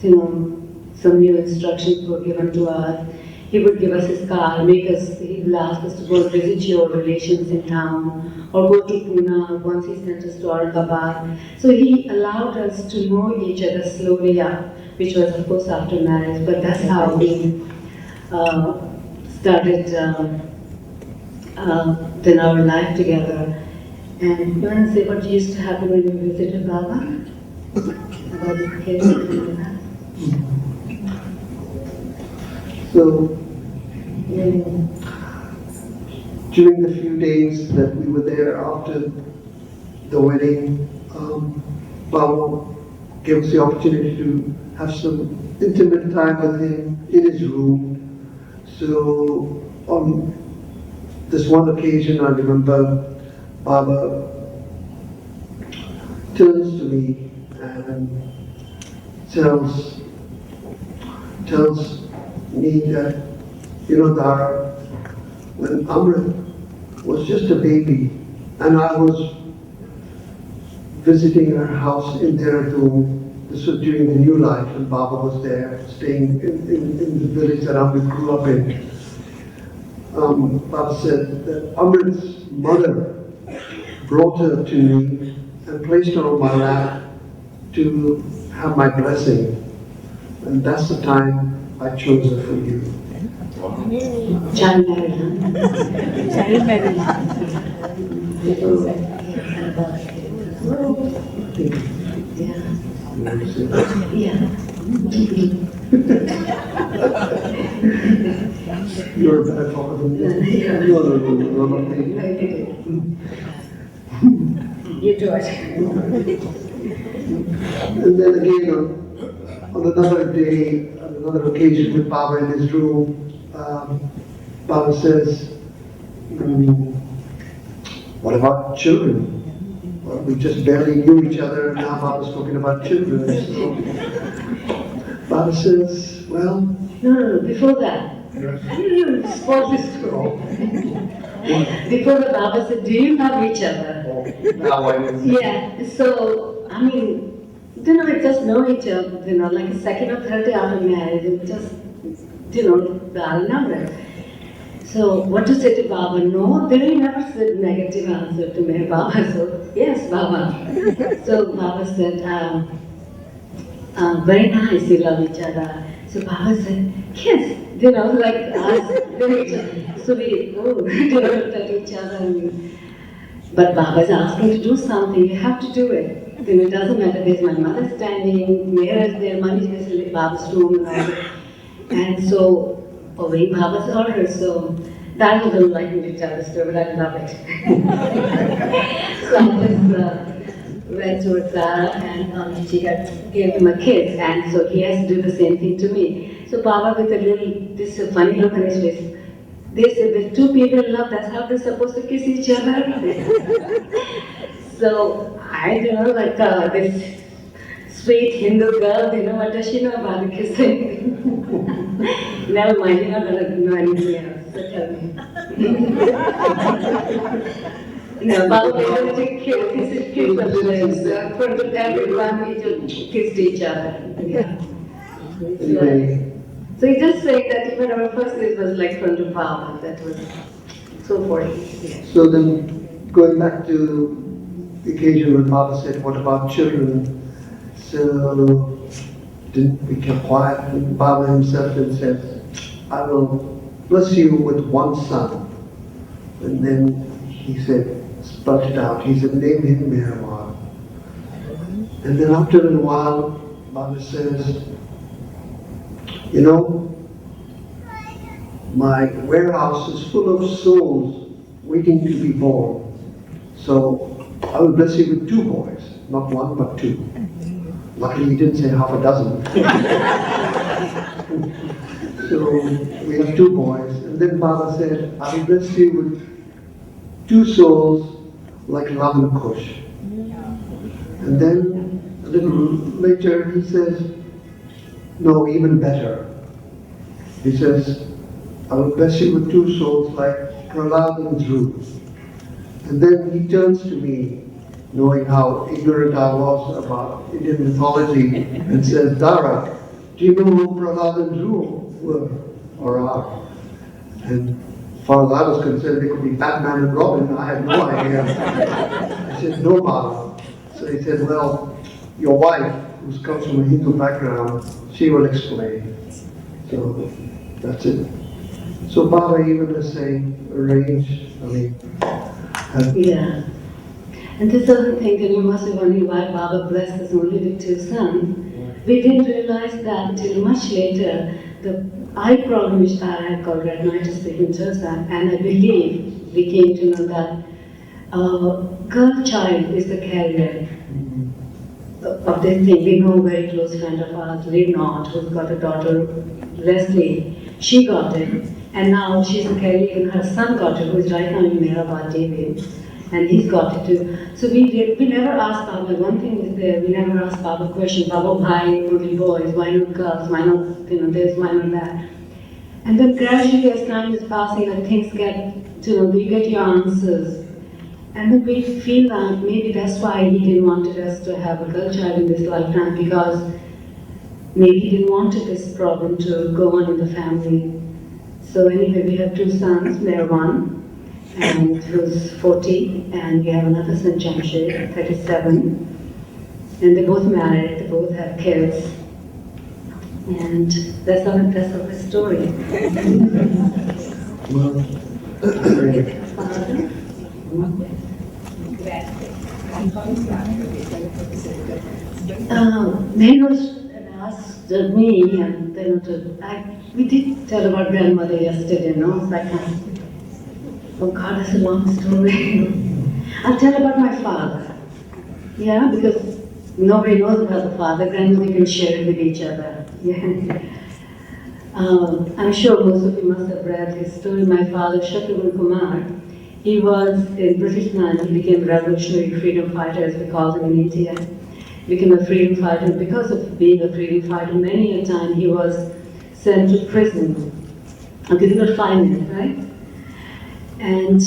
some new instructions were given to us. He would give us his car, he would ask us to go visit your relations in town, or go to Pune once he sent us to Aurangabad. So he allowed us to know each other slowly up, which was of course after marriage, but that's how we started then our life together. And you want to say what used to happen when we visited Baba? About the kids and that? So, during the few days that we were there after the wedding, Baba gave us the opportunity to have some intimate time with him in his room. So, on this one occasion, I remember Baba turns to me and tells me that, Dara, when Amrit was just a baby and I was visiting her house in Dehradun, this was during the new life, and Baba was there, staying in the village that Amrit grew up in. Baba said that Amrit's mother brought her to me and placed her on my lap to have my blessing. And that's the time I chose her for you. Child marriage. Child marriage. Yeah. You're a better father than me. No, not me. You do it. And then again, on another day, on another occasion with Baba in his room, Baba says, what about children? Well, we just barely knew each other, and now Baba's talking about children. So Baba says, well... No, before that. You spoiled this story. Before the Baba said, do you love each other? Now I know. Yeah, so, we just know each other, like a second or third day after marriage, and just, Dara number. So, what to say to Baba? No, they never said negative answer to me, Baba. So, yes, Baba. So, Baba said, very nice, you love each other. So, Baba said, kiss, like us. So, we looked at each other. But Baba's asking to do something, you have to do it. It doesn't matter, there's my mother standing, Mera is there, Mani is in Baba's room and all that. And so, obeying Baba's orders, so that was a like me to tell the story, but I love it. So I just went to Dara and she gave him a kiss, and so he has to do the same thing to me. So Baba with this funny look on his face, They say when two people love, that's how they're supposed to kiss each other. So I don't know, like this sweet Hindu girl, what does she know about the kissing? Never mind, you're not gonna know anything else, so tell me. No, Baba made us take care, kiss people in front of everyone, we just kissed each other. Yeah. Anyway, So he just said that even our first kiss was like front of Baba, that was so funny. Yeah. so then going back to the occasion when Baba said, what about children? So didn't we kept quiet, and Baba himself then said, I will bless you with one son. And then he said, spelled it out, he said, name him Meherwan. And then after a little while, Baba says, you know, my warehouse is full of souls waiting to be born. So I will bless you with two boys, not one, but two. Luckily, he didn't say half a dozen. So we have two boys. And then Baba said, I will bless you with two souls like Ram and Kush. And then a little later he says, no, even better. He says, I will bless you with two souls like Prahlad and Dhruv. And then he turns to me, knowing how ignorant I was about Indian mythology, and says, Dara, do you know who Prahlad and Dhruv were or are? And as far as I was concerned, they could be Batman and Robin. I had no idea. I said, no, Baba. So he said, well, your wife, who comes from a Hindu background, she will explain. So that's it. So Baba even is saying, arrange, Yeah. And this other thing, and you must be wondering why Baba blessed us only with two sons. We didn't realize that till much later, the eye problem which Dara had called retinitis pigmentosa, and I believe we came to know that girl child is the carrier of this thing. We know a very close friend of ours, Not, who's got a daughter, Leslie. She got it, and now she's a carrier, and her son got it, who is right now in Meherabad, David, and he's got it too. So we never asked Baba, one thing is there, we never asked Baba questions, Baba, why only boys, why not girls, why not, this, why not that? And then gradually as time is passing and things get, you get your answers. And then we feel that maybe that's why he didn't want us to have a girl child in this lifetime, because maybe he didn't want this problem to go on in the family. So anyway, we have two sons, Meherwan, and who's 40, and we have another son, Jamshed, 37. And they're both married, they both have kids. And that's our story. Then was asked me, and then we did tell about grandmother yesterday, It's like, oh God, that's a long story. I'll tell about my father. Yeah, because nobody knows about the father, grandmother can share it with each other. Yeah. I'm sure most of you must have read his story. My father, Shatrughan Kumar, he was in British Navy, he became a revolutionary freedom fighter, as we call him in India. Became a freedom fighter. Because of being a freedom fighter, many a time he was sent to prison. Okay, this was 5 minutes, right? And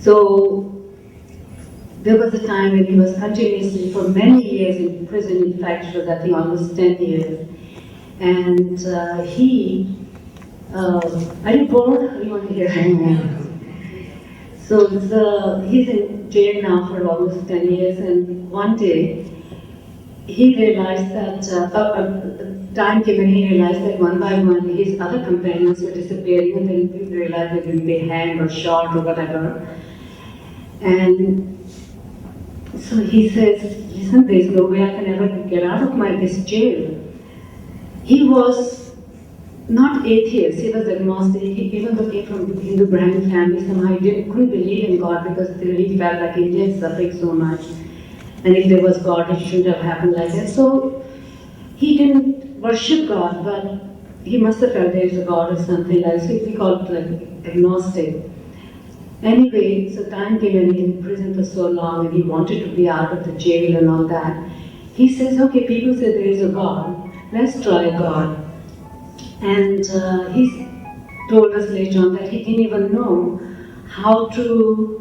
so there was a time when he was continuously for many years in prison. In fact, it was I think almost 10 years. And are you bored? Or you want to hear? So he's in jail now for almost 10 years, and one day he realized that, time came when he realized that one by one his other companions were disappearing, and then he realized they would be hanged or shot or whatever. And so he says, listen, there's no way I can ever get out of this jail. He was not atheist, he was agnostic. Even though he came from a Hindu Brahmin family, somehow he couldn't believe in God because he felt like India is suffering so much. And if there was God, it shouldn't have happened like that. So he didn't worship God, but he must have felt there is a God or something like, so we call it like agnostic. Anyway, so time came and he was in prison for so long and he wanted to be out of the jail and all that. He says, okay, people say there is a God, let's try God. And he told us later on that he didn't even know how to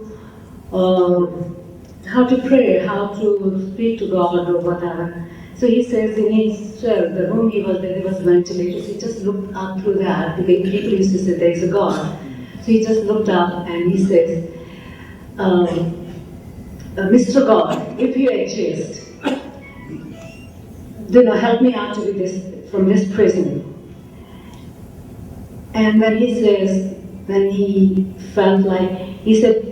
pray, how to speak to God or whatever. So he says in his cell, the room he was there, there was ventilators. He just looked up through that because people used to say there is a God. So he just looked up and he says, Mr. God, if you exist, help me out to from this prison. And then he says, then he felt like, he said,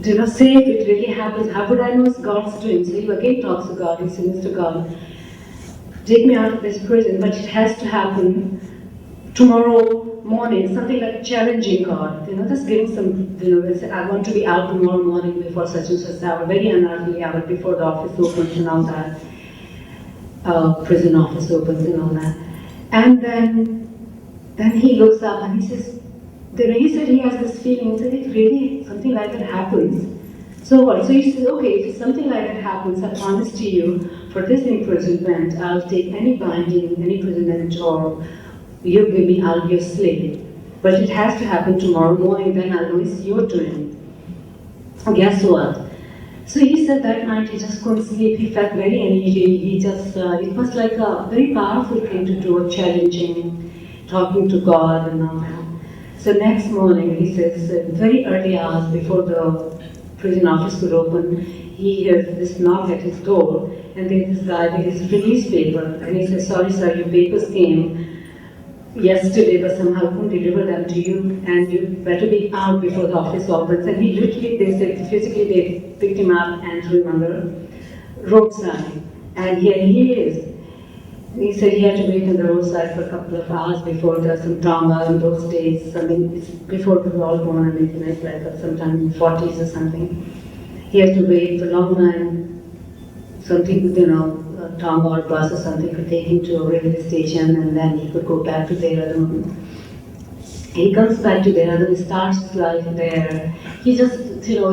say if it really happens, how would I know it's God's doing? So he again talks to God, he says, Mr. God, take me out of this prison, but it has to happen tomorrow morning, something like challenging God, just giving some, I want to be out tomorrow morning before such and such hour, very unearthly hour before the office opens and all that, prison office opens and all that. And then he looks up and he says, he said he has this feeling, he said, if really something like that happens, so what? So he says, okay, if something like that happens, I promise to you, for this imprisonment, I'll take any binding, any imprisonment, or you give me, I'll be a slave. But it has to happen tomorrow morning, then I'll know it's your doing. Guess what? So he said that night he just couldn't sleep, he felt very uneasy, it was like a very powerful thing to do, challenging, talking to God and all that. So next morning, he says, very early hours before the prison office could open, he hears this knock at his door, and there's this guy with his release paper, and he says, sorry sir, your papers came yesterday, but somehow couldn't deliver them to you, and you better be out before the office opens. And he literally, they said, physically they picked him up and threw him on the roadside, and here he is. He said he had to wait on the roadside for a couple of hours before there was some trauma in those days. I mean, it's before we were all born, I mean, it's like sometime in the 40s or something. He had to wait for a long time. Something, a trauma or bus or something could take him to a railway station and then he could go back to Dehradun. He comes back to Dehradun, he starts his life there. He just, still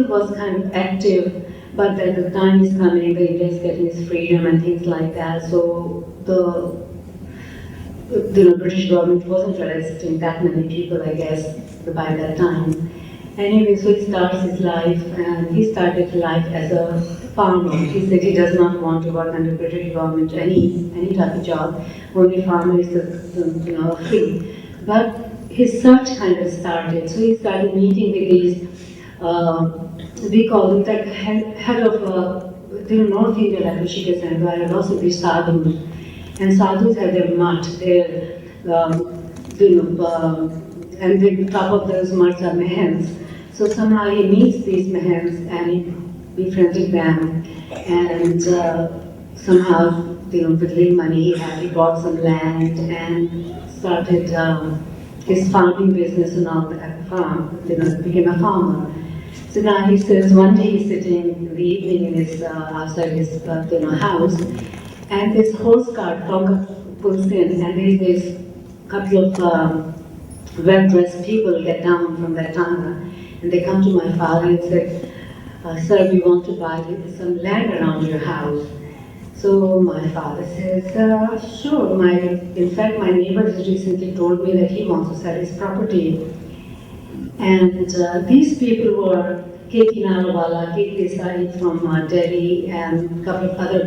was kind of active. But then the time is coming, the India is getting its freedom and things like that. So the British government wasn't arresting that many people, I guess, by that time. Anyway, so he starts his life, and he started life as a farmer. He said he does not want to work under British government, any type of job. Only farmer is free. But his search kind of started. So he started meeting with these. We call them the head of North India, like Rishikesh and where also these sadhus. And sadhus have their mutt, and the top of those mutts are mahans. So somehow he meets these mahans and he befriended them, and somehow, with little money he had, he bought some land and started his farming business and all that farm, became a farmer. So now he says one day he's sitting in the evening in his outside his house, and this horse cart pulls in, and there's this couple of well-dressed people get down from their tanga, and they come to my father and say, "Sir, we want to buy some land around your house." So my father says, "Sure. In fact, my neighbor has recently told me that he wants to sell his property." And these people were K.T. Narwala, K.T. Desai from Delhi, and a couple of other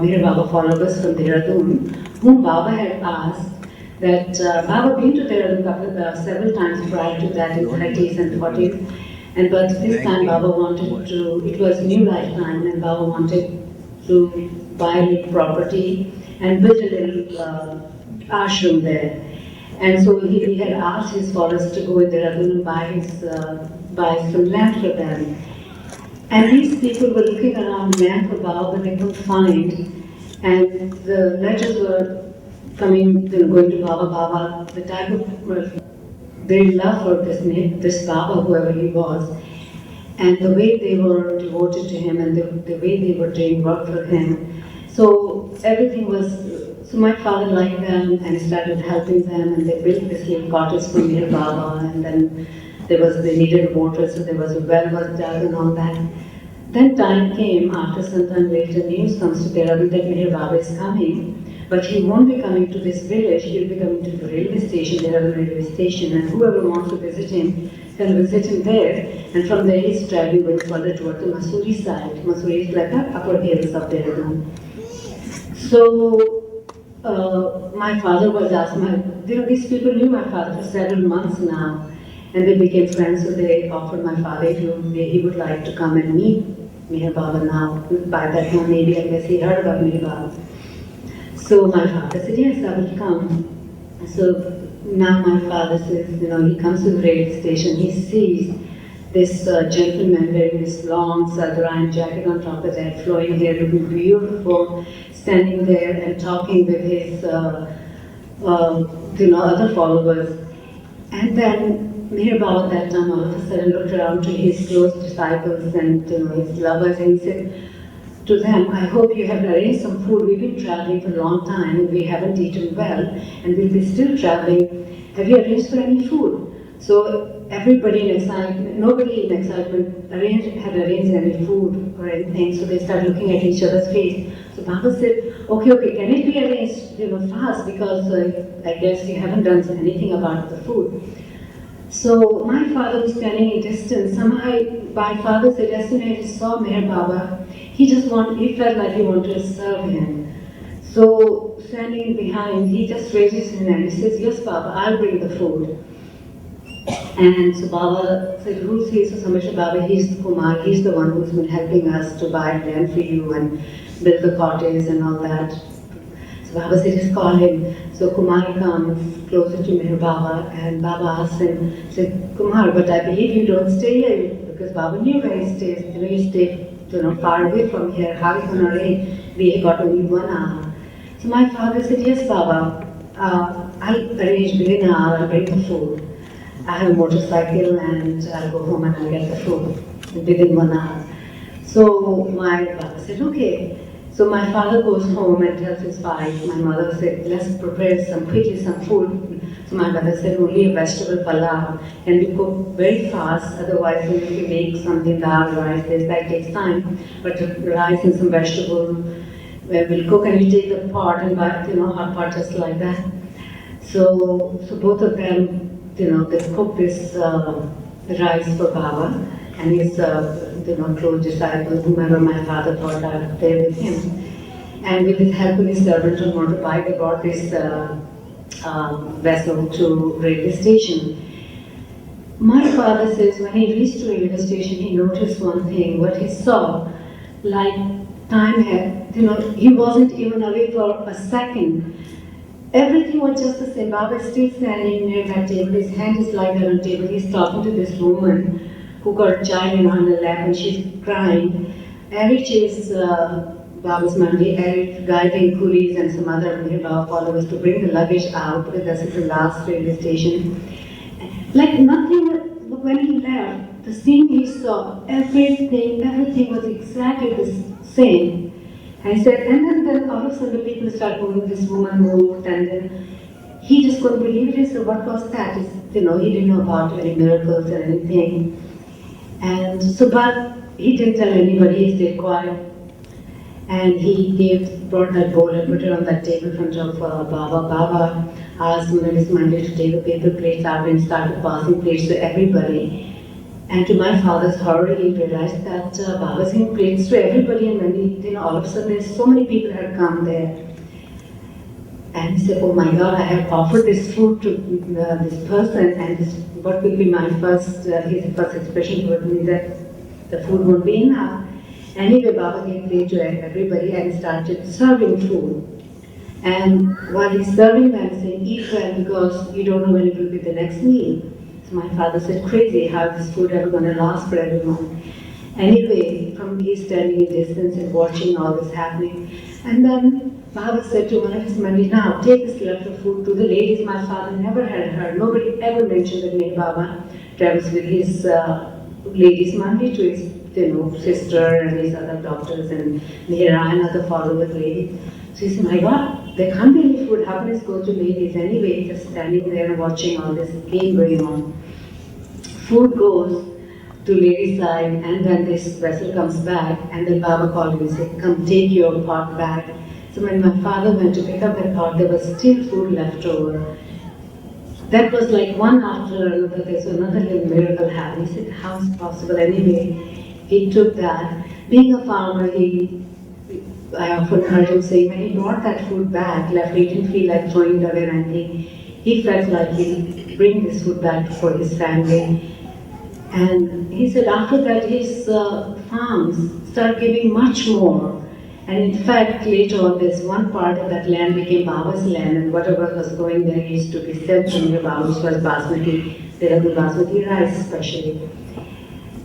Mir Baba followers from Dehradun, whom Baba had asked that Baba been to Dehradun several times prior to that in the 30s and 40s, but this time Baba wanted to, it was new lifetime, and Baba wanted to buy a little property and build a little ashram there. And so he had asked his followers to go in Dehradun and buy some land for them. And these people were looking around land for Baba, but they couldn't find. And the letters were coming, going to Baba, the type of their love for this Baba, whoever he was, and the way they were devoted to him and the way they were doing work for him. So everything was So my father liked them and started helping them, and they built this little cottage for Meher Baba, and then they needed water, so there was a well was dug and all that. Then time came, after some time later, news comes to Dara that Meher Baba is coming, but he won't be coming to this village, he'll be coming to the railway station, Dara railway station, and whoever wants to visit him can visit him there, and from there he's traveling further toward the Mussoorie side. Mussoorie is like the upper hills of Dehradun. So, my father was asked, these people knew my father for several months now, and they became friends, so they offered my father if he would like to come and meet Meher Baba now. By that time, maybe I guess he heard about Meher Baba. So my father said, yes, I will come. So now my father says, he comes to the railway station, he sees this gentleman wearing this long Sadran jacket on top of that, flowing hair, looking beautiful, standing there and talking with his, other followers. And then Meher Baba at that time all of a sudden looked around to his close disciples and his lovers, and he said to them, I hope you have arranged some food. We've been traveling for a long time and we haven't eaten well, and we'll be still traveling. Have you arranged for any food? So everybody in excitement, nobody in excitement had arranged any food or anything, so they started looking at each other's face. So Baba said, okay, can it be arranged fast, because I guess you haven't done anything about the food. So my father was standing in distance. Somehow my father said, as soon as he saw Meher Baba, he felt like he wanted to serve him. So standing behind, he just raises his hand and he says, yes Baba, I'll bring the food. And so Baba said, who's he? So Samisha Baba, he's the Kumar, he's the one who's been helping us to buy land for you and build the cottage and all that. So Baba said, just call him. So Kumar comes closer to Meher Baba, and Baba asks him, said, Kumar, but I believe you don't stay here, because Baba knew where he stays. You stay far away from here. How are you going to arrange? We got only 1 hour. So my father said, yes Baba, I'll arrange within an hour, I'll bring the food. I have a motorcycle and I'll go home and I'll get the food within 1 hour. So my father said, okay. So my father goes home and tells his wife. My mother said, let's prepare quickly some food. So my mother said, only a vegetable palav can be cooked very fast, otherwise we will make something dal, rice, that takes time. But rice and some vegetables, we'll cook and we take the pot and hot pot just like that. So both of them, they cook this rice for Baba and his close disciples, whomever my father brought out there with him. And with the help of his servant on motorbike, they brought this vessel to railway station. My father says when he reached the railway station, he noticed one thing. What he saw, like time had, he wasn't even away for a second. Everything was just the same. Baba is still standing near that table. His hand is like that on the table. He's talking to this woman who got a child on her lap and she's crying. Eric is Baba's mandi, Eric guiding coolies and some other Baba followers to bring the luggage out with us at the last railway station. Like nothing, when he left, the scene he saw, everything was exactly the same. And he said, and then all of a sudden the people start moving, this woman moved, and then he just couldn't believe it. He said, what was that? He didn't know about any miracles or anything. And so, but he didn't tell anybody, he stayed quiet. And he brought that bowl and put it on that table in front of Baba. Baba asked one of his mandate to take the paper plates out and started passing plates to everybody. And to my father's horror, he realized that Baba's giving plates to everybody, and when all of a sudden, so many people had come there. And he said, oh my God, I have offered this food to this person, and what will be my first expression would be that the food won't be enough. Anyway, Baba gave plate to everybody and started serving food. And while he's serving them, saying, eat well because you don't know when it will be the next meal. So my father said, crazy, how is this food ever going to last for everyone? Anyway, from he's standing in distance and watching all this happening. And then Baba said to one of his mandi, now take this leftover food to the ladies. My father never had heard, nobody ever mentioned that Meher Baba travels with his ladies mandi to his sister and his other daughters and Mira and other followers ladies. So he said, my God, there can't be any food. How can this go to ladies? Anyway, just standing there and watching all this game going on. Food goes to ladies' side, and then this vessel comes back, and then Baba called me and said, come take your pot back. So when my father went to pick up that pot, there was still food left over. That was like one after another, there's another little miracle happened. He said, how is it possible? Anyway, he took that. Being a farmer, I often heard him say, when he brought that food back, left, he didn't feel like throwing it away or anything. He felt like he'd bring this food back for his family. And he said after that his farms started giving much more. And in fact, later on, there's one part of that land became Baba's land, and whatever was going there used to be sent to near Baba, which was basmati, there was basmati rice especially.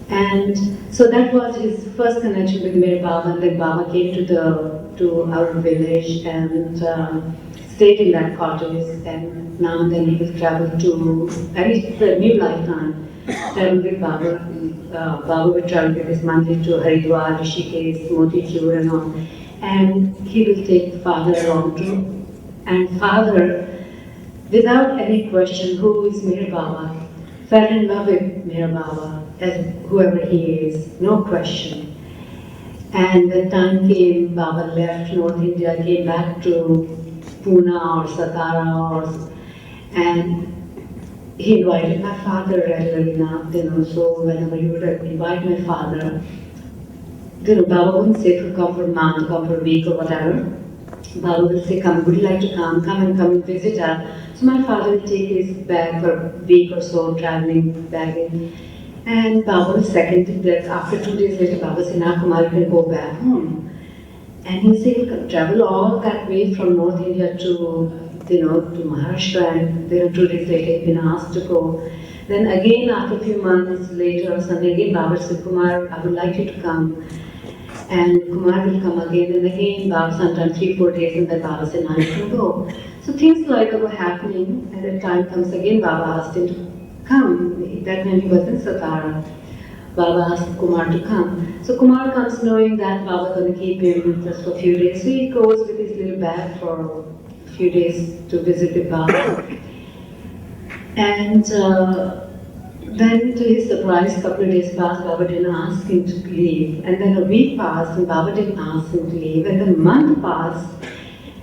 And so that was his first connection with Mir Baba, and then Baba came to our village and stayed in that cottage, and now and then he will travel to, and it's a new lifetime, travel with Baba. Baba would travel with his mandir to Haridwar, Rishikesh, Motichur and all, and he will take father along too. And father, without any question, who is Mir Baba, fell in love with Mir Baba, as whoever he is, no question. And the time came, Baba left North India, came back to Pune or Satara, and he invited my father regularly now, so whenever he would invite my father, Baba wouldn't say to come for a month, come for a week or whatever. Baba would say, come, would you like to come and visit us? So my father would take his bag for a week or so, traveling baggage. And Baba was seconded that after 2 days later, Baba said, now Kumar, you can go back home. And he said, he'll travel all that way from North India to to Maharashtra, and 2 days later he'd been asked to go. Then again, after a few months later or something, again Baba said, Kumar, I would like you to come. And Kumar will come again and again, Baba sometimes 3-4 days, and then Baba said, now you can go. So things like that were happening, and the time comes again, Baba asked him to come. That time he was in Satara. Baba asked Kumar to come. So Kumar comes knowing that Baba going to keep him just for a few days. So he goes with his little bag for a few days to visit with Baba. And then to his surprise, a couple of days passed, Baba didn't ask him to leave. And then a week passed and Baba didn't ask him to leave. And then a month passed,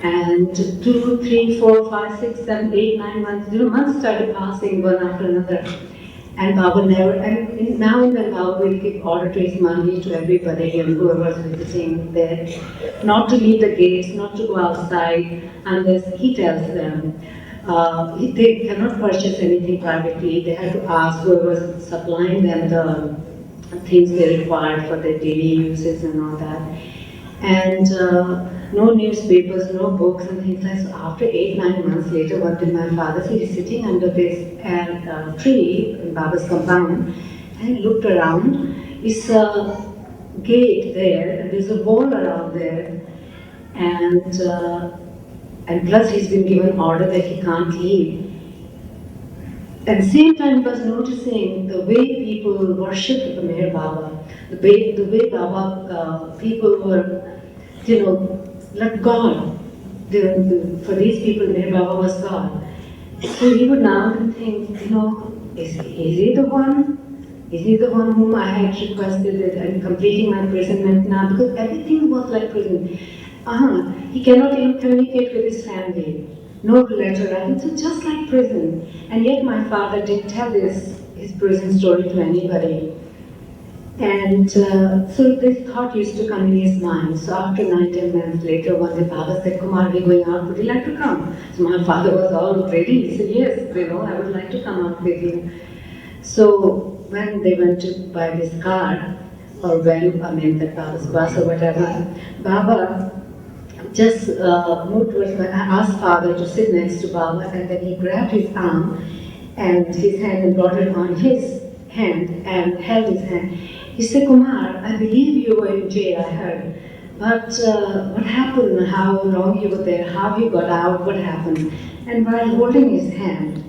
and 2, 3, 4, 5, 6, 7, 8, 9 months, months started passing one after another. And Baba never, and now and then Baba will give order to his mandir to everybody and whoever's visiting there, not to leave the gates, not to go outside unless he tells them. They cannot purchase anything privately. They have to ask whoever's supplying them the things they require for their daily uses and all that. And no newspapers, no books and things like that. So after 8, 9 months later, one day my father said he's sitting under this tree in Baba's compound, and he looked around. It's a gate there, and there's a wall around there, and plus he's been given order that he can't leave. At the same time, he was noticing the way people worshipped the Meher Baba, the way Baba people were, like God. For these people, Meher Baba was God. So he would now think, is he the one? Is he the one whom I had requested and completing my imprisonment now? Because everything was like prison. He cannot even communicate with his family. No letter writing, so just like prison. And yet my father didn't tell his prison story to anybody. And so this thought used to come in his mind. So after 9, 10 months later, one day Baba said, Kumar, we're going out, would you like to come? So my father was all ready. He said, yes, I would like to come out with you. So when they went to buy this car, or that Baba's bus or whatever, Baba just moved towards me. I asked father to sit next to Baba, and then he grabbed his arm and his hand and brought it on his hand and held his hand. He said, Kumar, I believe you were in jail, I heard. But what happened, how long you were there, how you got out, what happened? And while holding his hand,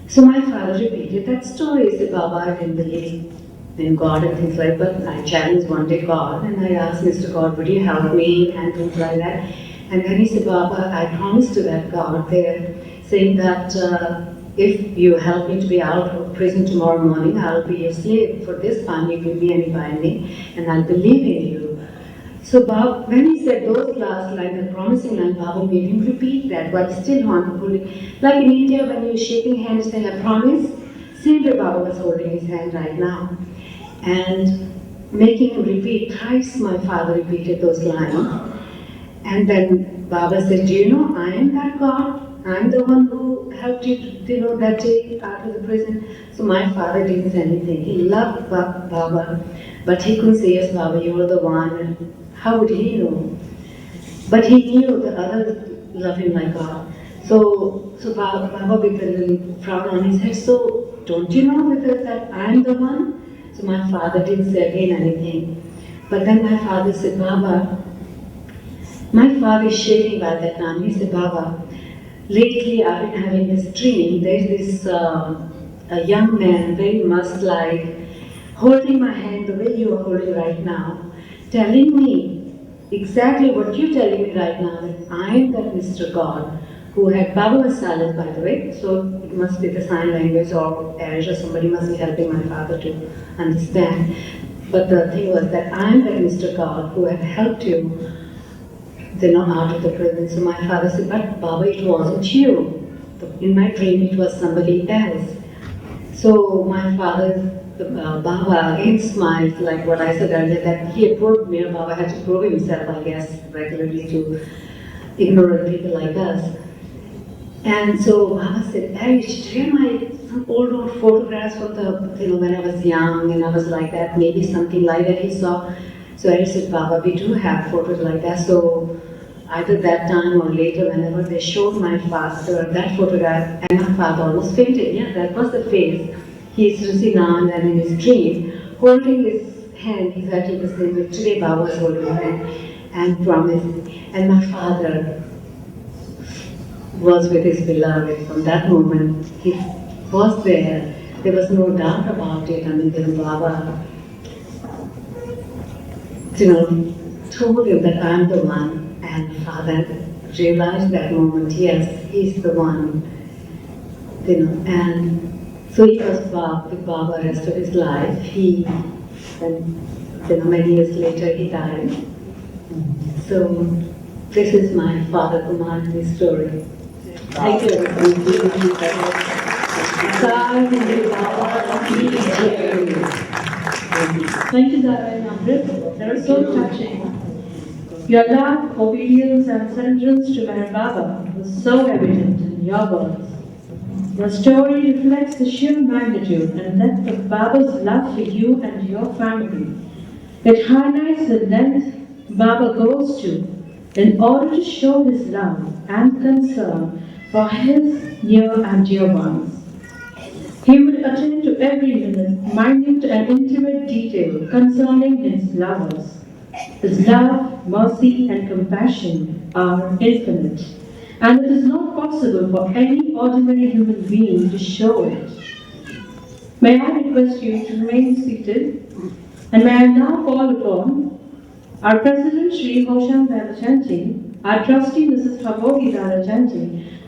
so my father repeated that story. He said, Baba, I didn't believe in God and things like that, but I challenged one day God, and I asked Mr. God, would you help me and things like that. And then he said, Baba, I promised to that God there, saying that if you help me to be out of prison tomorrow morning, I'll be a slave for this family, give me any binding, and I'll believe in you. So Baba, when he said those last lines, the promising line, Baba made him repeat that, but still holding. Like in India, when you're shaking hands saying, I promise, same way Baba was holding his hand right now. And making him repeat thrice, my father repeated those lines. And then Baba said, do you know, I am that God. I'm the one who helped you, that day out of the prison. So my father didn't say anything. He loved Baba, but he couldn't say, yes, Baba, you're the one. How would he know? But he knew the others love him like God. So Baba with a little frown on his head, so don't you know because that I'm the one? So my father didn't say again anything. But then my father said, Baba, my father is shaking by that time. He said, Baba, lately I've been having this dream. There's this a young man, very musk-like, holding my hand the way you are holding right now, telling me exactly what you're telling me right now, that I am that Mr. God who had, Baba was silent by the way, so it must be the sign language or Irish or somebody must be helping my father to understand. But the thing was that I am that Mr. God who had helped you out of the prison. So my father said, but Baba, it wasn't you. In my dream, it was somebody else. So my father, Baba, again smiled, like what I said earlier, that he approved me, and Baba had to prove himself, I guess, regularly to ignorant people like us. And so Baba said, hey, you should hear some old photographs from the, when I was young, and I was like that, maybe something like that he saw. So I said, Baba, we do have photos like that. So either that time or later, whenever they showed my father that photograph, and my father almost fainted. Yeah, that was the face he used to see now and then in his dream, holding his hand exactly the same way. Today Baba was holding my hand and promised. And my father was with his beloved. From that moment, he was there. There was no doubt about it. I mean, then Baba, told him that I'm the one, and Father realized that moment, yes, he's the one, and so he was with Baba the rest of his life. Then, many years later, he died. So, this is my Father Kumar's story. Thank you. Thank you, Dara and Amrit. They are so touching. Your love, obedience, and surrenders to Meher Baba was so evident in your words. Your story reflects the sheer magnitude and depth of Baba's love for you and your family. It highlights the length Baba goes to in order to show his love and concern for his near and dear ones. He would attend to every minute and intimate detail concerning his lovers. His love, mercy, and compassion are infinite, and it is not possible for any ordinary human being to show it. May I request you to remain seated, and may I now call upon our President Shri Hosham Dara, our Trustee Mrs. Habori Dara,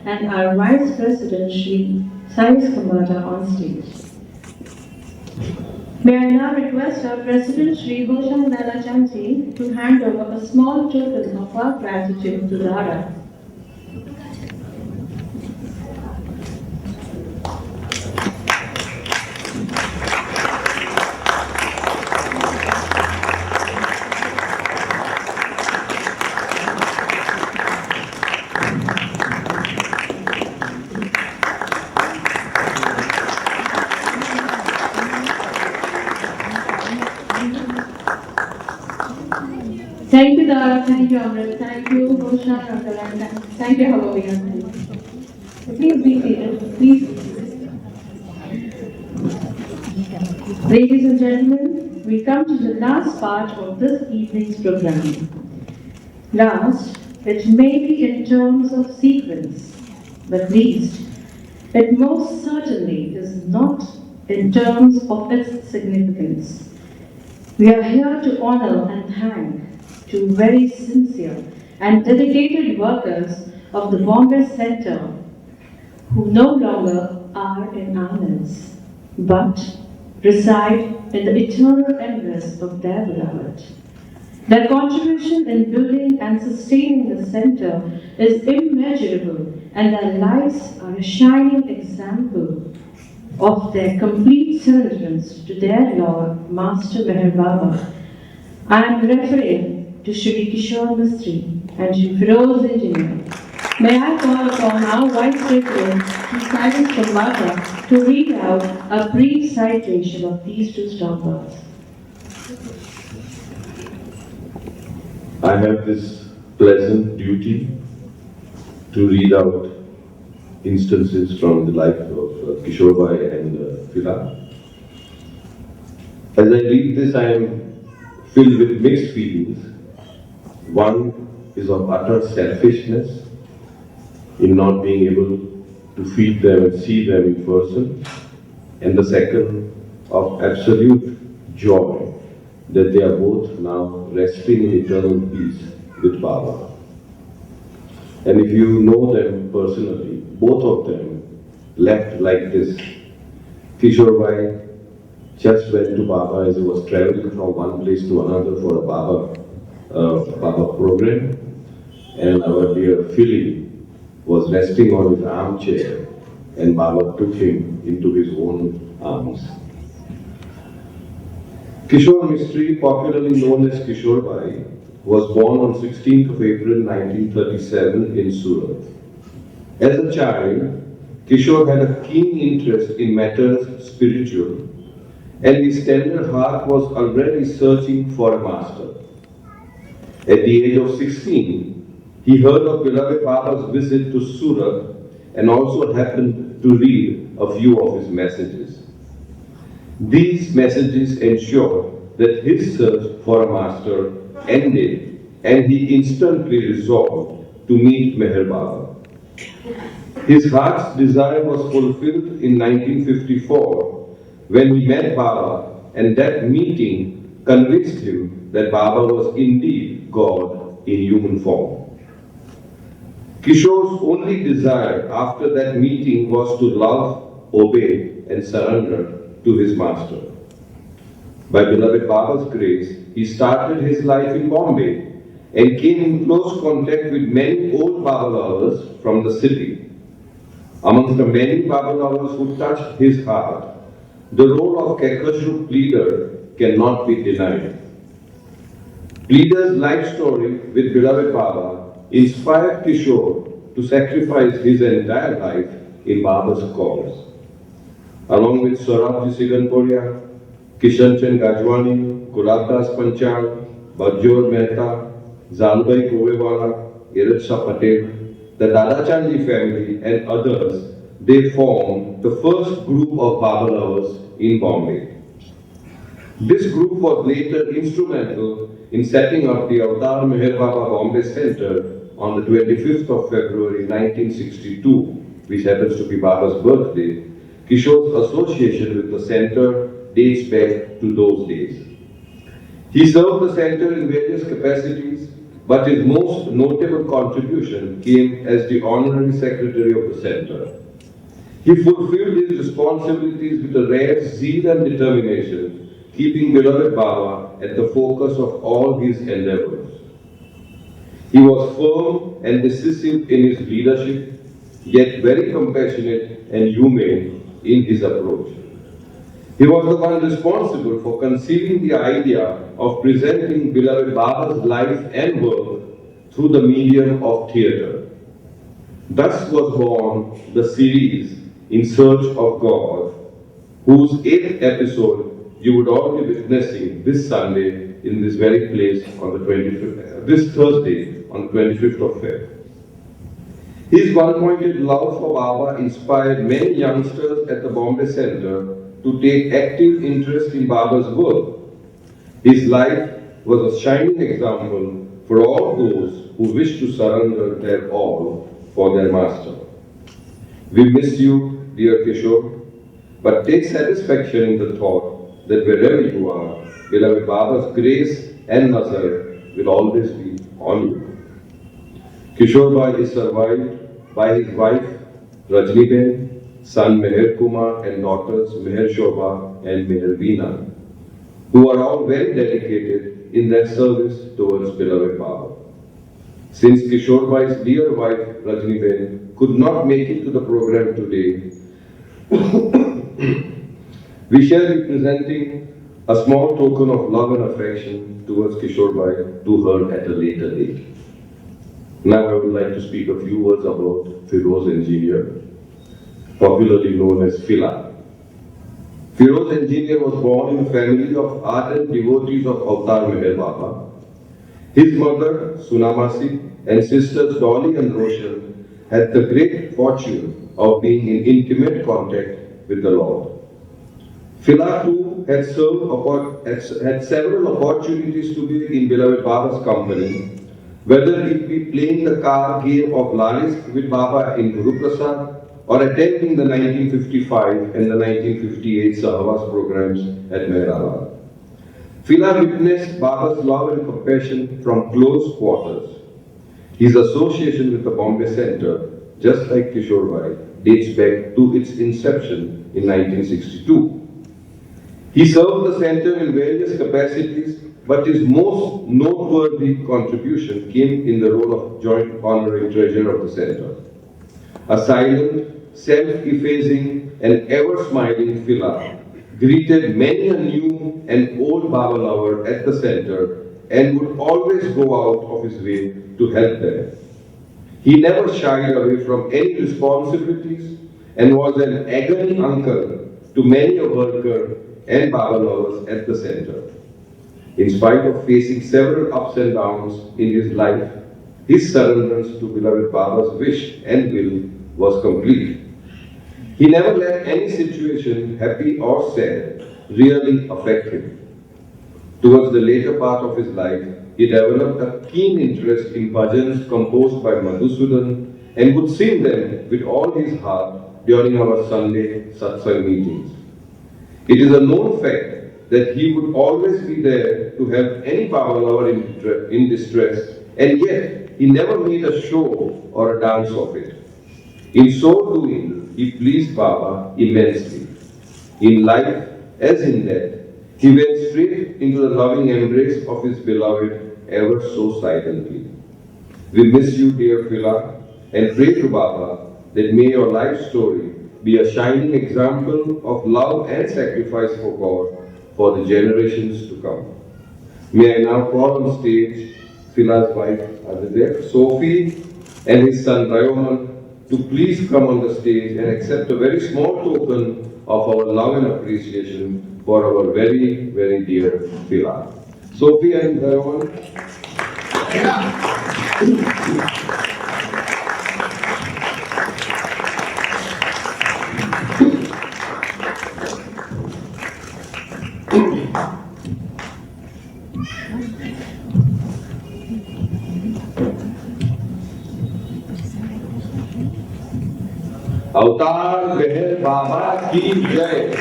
and our Vice President Shri Science Kamada on stage. May I now request our President Shri Hosham Dara to hand over a small token of our gratitude to Dara. Thank you, Dara. Thank you, Amrit. Thank you, Roshan, and thank you, Habori. Please be seated. Please be seated. Ladies and gentlemen, we come to the last part of this evening's program. Last, it may be in terms of sequence, but least, it most certainly is not in terms of its significance. We are here to honor and thank two very sincere and dedicated workers of the Bombay Center who no longer are in our midst, but reside in the eternal embrace of their beloved. Their contribution in building and sustaining the center is immeasurable, and their lives are a shining example of their complete surrender to their Lord, Master Meher Baba. I am referring to Shri Kishore Mistry and Shri Firoz Engineer. May I call upon our Vice President, Shri Silence from Baba, to read out a brief citation of these two stalwarts. I have this pleasant duty to read out instances from the life of Kishore Bhai and Fila. As I read this, I am filled with mixed feelings. One is of utter selfishness in not being able to feed them and see them in person, and the second of absolute joy that they are both now resting in eternal peace with Baba. And if you know them personally, both of them left like this. Kishore Bhai just went to Baba as he was traveling from one place to another for a Baba program, and our dear Philly was resting on his armchair, and Baba took him into his own arms. Kishore Mistry, popularly known as Kishore Bhai, was born on 16th of April 1937 in Surat. As a child, Kishore had a keen interest in matters spiritual, and his tender heart was already searching for a master. At the age of 16, he heard of beloved Baba's visit to Surat and also happened to read a few of his messages. These messages ensured that his search for a master ended, and he instantly resolved to meet Meher Baba. His heart's desire was fulfilled in 1954 when he met Baba, and that meeting convinced him that Baba was indeed God in human form. Kishore's only desire after that meeting was to love, obey, and surrender to his master. By beloved Baba's grace, he started his life in Bombay and came in close contact with many old Baba lovers from the city. Amongst the many Baba lovers who touched his heart, the role of Kakashru pleader cannot be denied. Pleader's life story with beloved Baba inspired Kishore to sacrifice his entire life in Baba's cause. Along with Saurabh Siganporia, Kishan Chand Gajwani, Gulabdas Panchal, Bajjor Mehta, Zalbai Govewala, Iratsa Patel, the Dadachandji family and others, they formed the first group of Baba lovers in Bombay. This group was later instrumental in setting up the Avatar Meher Baba Bombay Center on the 25th of February 1962, which happens to be Baba's birthday. Kishore's association with the center dates back to those days. He served the center in various capacities, but his most notable contribution came as the honorary secretary of the center. He fulfilled his responsibilities with a rare zeal and determination, keeping beloved Baba at the focus of all his endeavors. He was firm and decisive in his leadership, yet very compassionate and humane in his approach. He was the one responsible for conceiving the idea of presenting beloved Baba's life and work through the medium of theatre. Thus was born the series In Search of God, whose 8th episode you would all be witnessing this Sunday in this very place on the 25th, this Thursday on the 25th of February. His one-pointed love for Baba inspired many youngsters at the Bombay Center to take active interest in Baba's work. His life was a shining example for all those who wish to surrender their all for their master. We miss you, dear Kishore, but take satisfaction in the thought that wherever you are, beloved Baba's grace and nazar will always be on you. Kishore is survived by his wife Rajni, son Meher Kumar, and daughters Meher Shobha and Meher Veena, who are all very dedicated in their service towards beloved Baba. Since Kishore dear wife Rajni could not make it to the program today, we shall be presenting a small token of love and affection towards Kishore to her at a later date. Now I would like to speak a few words about Firoz Engineer, popularly known as Fila. Firoz Engineer was born in a family of ardent devotees of Avtar Meher Baba. His mother, Sunamasi, and sisters Dolly and Roshan had the great fortune of being in intimate contact with the Lord. Fila too had several opportunities to be in beloved Baba's company, whether it be playing the car game of Lalis with Baba in Guru Prasad or attending the 1955 and the 1958 Sahwas programs at Mehrabad. Fila witnessed Baba's love and compassion from close quarters. His association with the Bombay Center, just like Kishore dates back to its inception in 1962. He served the center in various capacities, but his most noteworthy contribution came in the role of joint honorary treasurer of the center. A silent, self-effacing, and ever-smiling Fila greeted many a new and old Baba lover at the center and would always go out of his way to help them. He never shied away from any responsibilities and was an agony uncle to many a worker and Baba lovers at the center. In spite of facing several ups and downs in his life, his surrenderance to beloved Baba's wish and will was complete. He never let any situation, happy or sad, really affect him. Towards the later part of his life, he developed a keen interest in bhajans composed by Madhusudan and would sing them with all his heart during our Sunday satsang meetings. It is a known fact that he would always be there to help any Baba lover in distress, and yet he never made a show or a dance of it. In so doing, he pleased Baba immensely. In life as in death, he went straight into the loving embrace of his beloved ever so silently. We miss you, dear Fila, and pray to Baba that may your life story be a shining example of love and sacrifice for God for the generations to come. May I now call on stage Fila's wife, Sophie, and his son Rayoman to please come on the stage and accept a very small token of our love and appreciation for our very, very dear Fila. Sophie and Rayoman. अवतार मेहर बाबा की जय।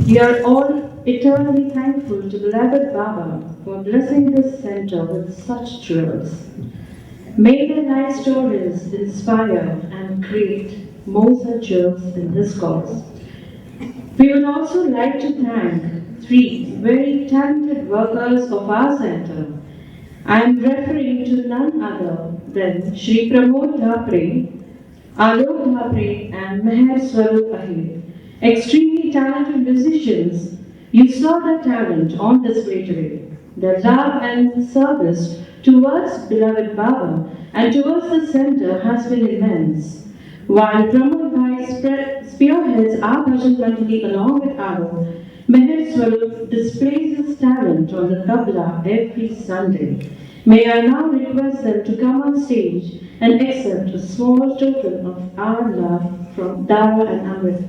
We are all eternally thankful to beloved Baba for blessing this center with such jewels. May their life stories inspire and create more such jewels in this cause. We would also like to thank three very talented workers of our center. I am referring to none other than Shri Pramod Dhapre, Alok Dhapre and Meher Swarup Ahir. Extremely talented musicians, you saw their talent on display today. Their love and service towards beloved Baba and towards the center has been immense. While Pramod Bhai spearheads our bhajan mandali along with Alok, Meher Swarup displays his talent on the tabla every Sunday. May I now request them to come on stage and accept a small token of our love from Dara and Amrit.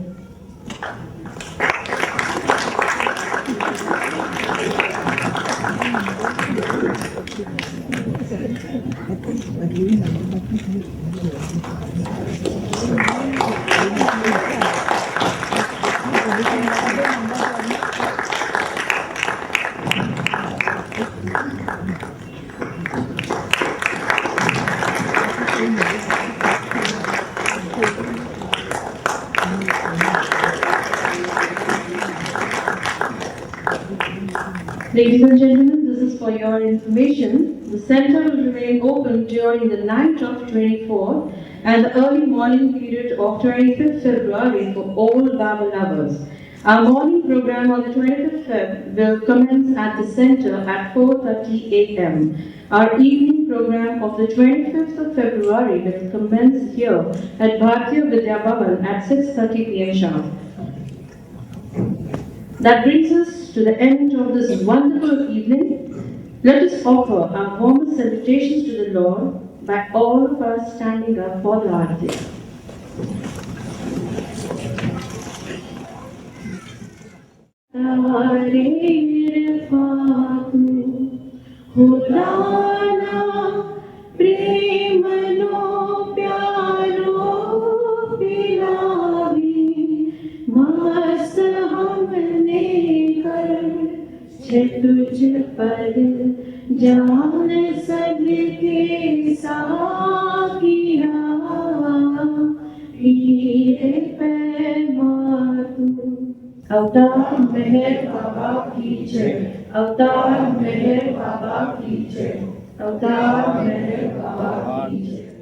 Ladies and gentlemen, this is for your information. The center will remain open during the night of 24 and the early morning period of 25th February for all Baba lovers. Our morning program on the 25th Feb will commence at the center at 4:30 a.m. Our evening program of the 25th of February will commence here at Bharati Vidya Bhavan at 6:30 p.m. sharp. That brings us to the end of this wonderful evening. Let us offer our warmest salutations to the Lord by all of us standing up for the Arati. तुझ पर जान सबके साकिया हीरे पैमा तू अवतार मेहर बाबा की जय अवतार मेहर बाबा की जय अवतार मेहर बाबा की जय।